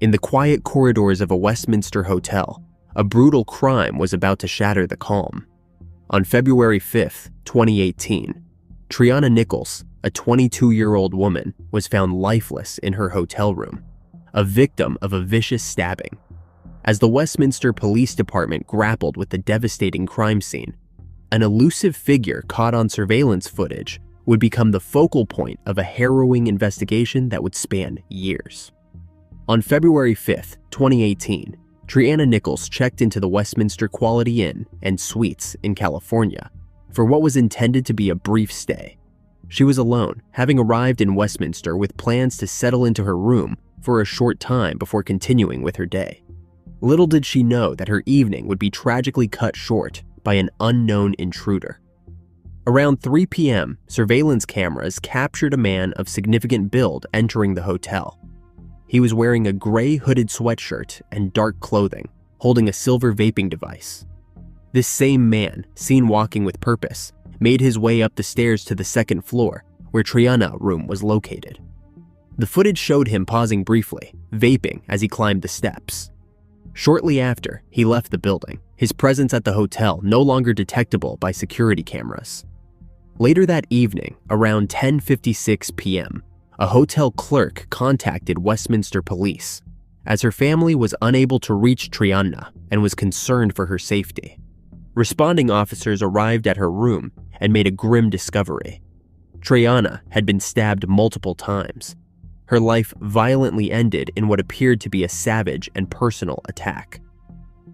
In the quiet corridors of a Westminster hotel, a brutal crime was about to shatter the calm. On February 5, 2018, Treeanna Nichols, a 22-year-old woman, was found lifeless in her hotel room, a victim of a vicious stabbing. As the Westminster Police Department grappled with the devastating crime scene, an elusive figure caught on surveillance footage would become the focal point of a harrowing investigation that would span years. On February 5, 2018, Treeanna Nichols checked into the Westminster Quality Inn and Suites in California for what was intended to be a brief stay. She was alone, having arrived in Westminster with plans to settle into her room for a short time before continuing with her day. Little did she know that her evening would be tragically cut short by an unknown intruder. Around 3 p.m., surveillance cameras captured a man of significant build entering the hotel. He was wearing a gray hooded sweatshirt and dark clothing, holding a silver vaping device. This same man, seen walking with purpose, made his way up the stairs to the second floor, where Treeanna's room was located. The footage showed him pausing briefly, vaping as he climbed the steps. Shortly after, he left the building, his presence at the hotel no longer detectable by security cameras. Later that evening, around 10:56 p.m., a hotel clerk contacted Westminster Police, as her family was unable to reach Treeanna and was concerned for her safety. Responding officers arrived at her room and made a grim discovery. Treeanna had been stabbed multiple times. her life violently ended in what appeared to be a savage and personal attack.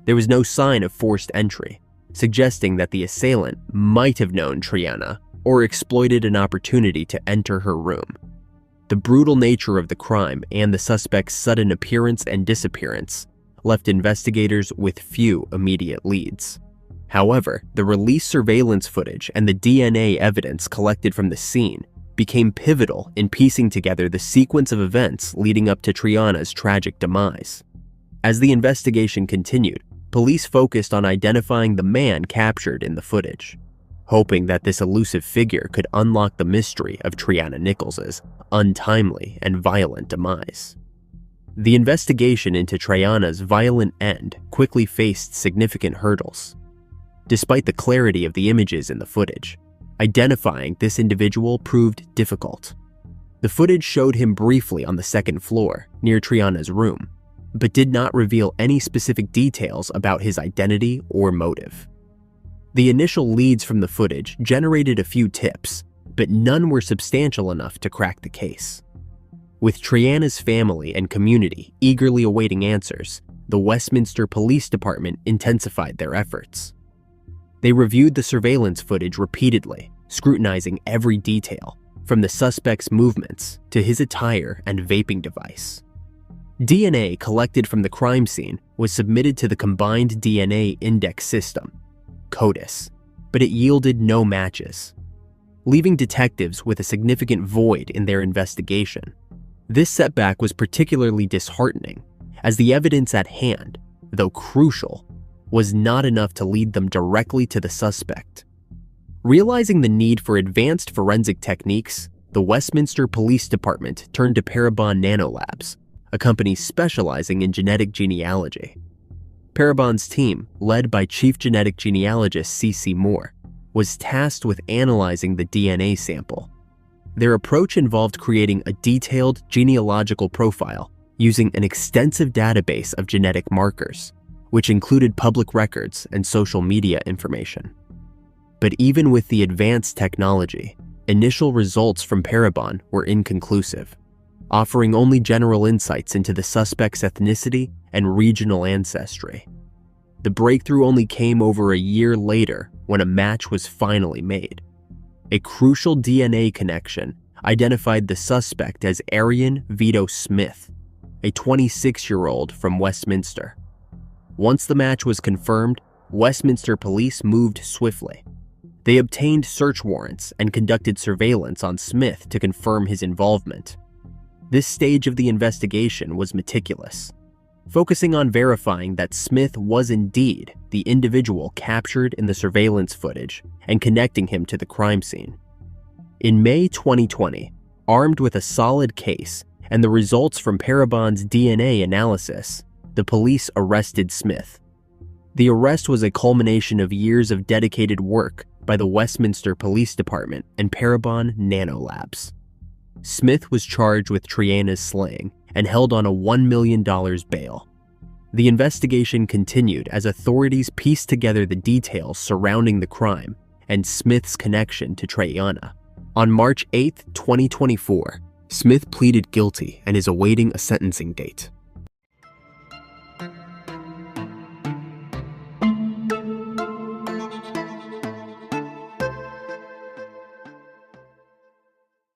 There was no sign of forced entry, suggesting that the assailant might have known Treeanna or exploited an opportunity to enter her room. The brutal nature of the crime and the suspect's sudden appearance and disappearance left investigators with few immediate leads. However, the released surveillance footage and the DNA evidence collected from the scene became pivotal in piecing together the sequence of events leading up to Treeanna's tragic demise. As the investigation continued, police focused on identifying the man captured in the footage, hoping that this elusive figure could unlock the mystery of Treeanna Nichols' untimely and violent demise. The investigation into Treeanna's violent end quickly faced significant hurdles. Despite the clarity of the images in the footage, identifying this individual proved difficult. The footage showed him briefly on the second floor, near Treeanna's room, but did not reveal any specific details about his identity or motive. The initial leads from the footage generated a few tips, but none were substantial enough to crack the case. With Treeanna's family and community eagerly awaiting answers, the Westminster Police Department intensified their efforts. They reviewed the surveillance footage repeatedly, scrutinizing every detail, from the suspect's movements to his attire and vaping device. DNA collected from the crime scene was submitted to the Combined DNA Index System, CODIS, but it yielded no matches, leaving detectives with a significant void in their investigation. This setback was particularly disheartening, as the evidence at hand, though crucial, was not enough to lead them directly to the suspect. Realizing the need for advanced forensic techniques, the Westminster Police Department turned to Parabon Nanolabs, a company specializing in genetic genealogy. Parabon's team, led by Chief Genetic Genealogist C.C. Moore, was tasked with analyzing the DNA sample. Their approach involved creating a detailed genealogical profile using an extensive database of genetic markers, which included public records and social media information. But even with the advanced technology, initial results from Parabon were inconclusive, offering only general insights into the suspect's ethnicity and regional ancestry. The breakthrough only came over a year later when a match was finally made. A crucial DNA connection identified the suspect as Arian Vito Smith, a 26-year-old from Westminster. Once the match was confirmed, Westminster police moved swiftly. They obtained search warrants and conducted surveillance on Smith to confirm his involvement. This stage of the investigation was meticulous, focusing on verifying that Smith was indeed the individual captured in the surveillance footage and connecting him to the crime scene. In May 2020, armed with a solid case and the results from Parabon's DNA analysis, the police arrested Smith. The arrest was a culmination of years of dedicated work by the Westminster Police Department and Parabon Nanolabs. Smith was charged with Treeanna's slaying and held on a $1 million bail. The investigation continued as authorities pieced together the details surrounding the crime and Smith's connection to Treeanna. On March 8, 2024, Smith pleaded guilty and is awaiting a sentencing date.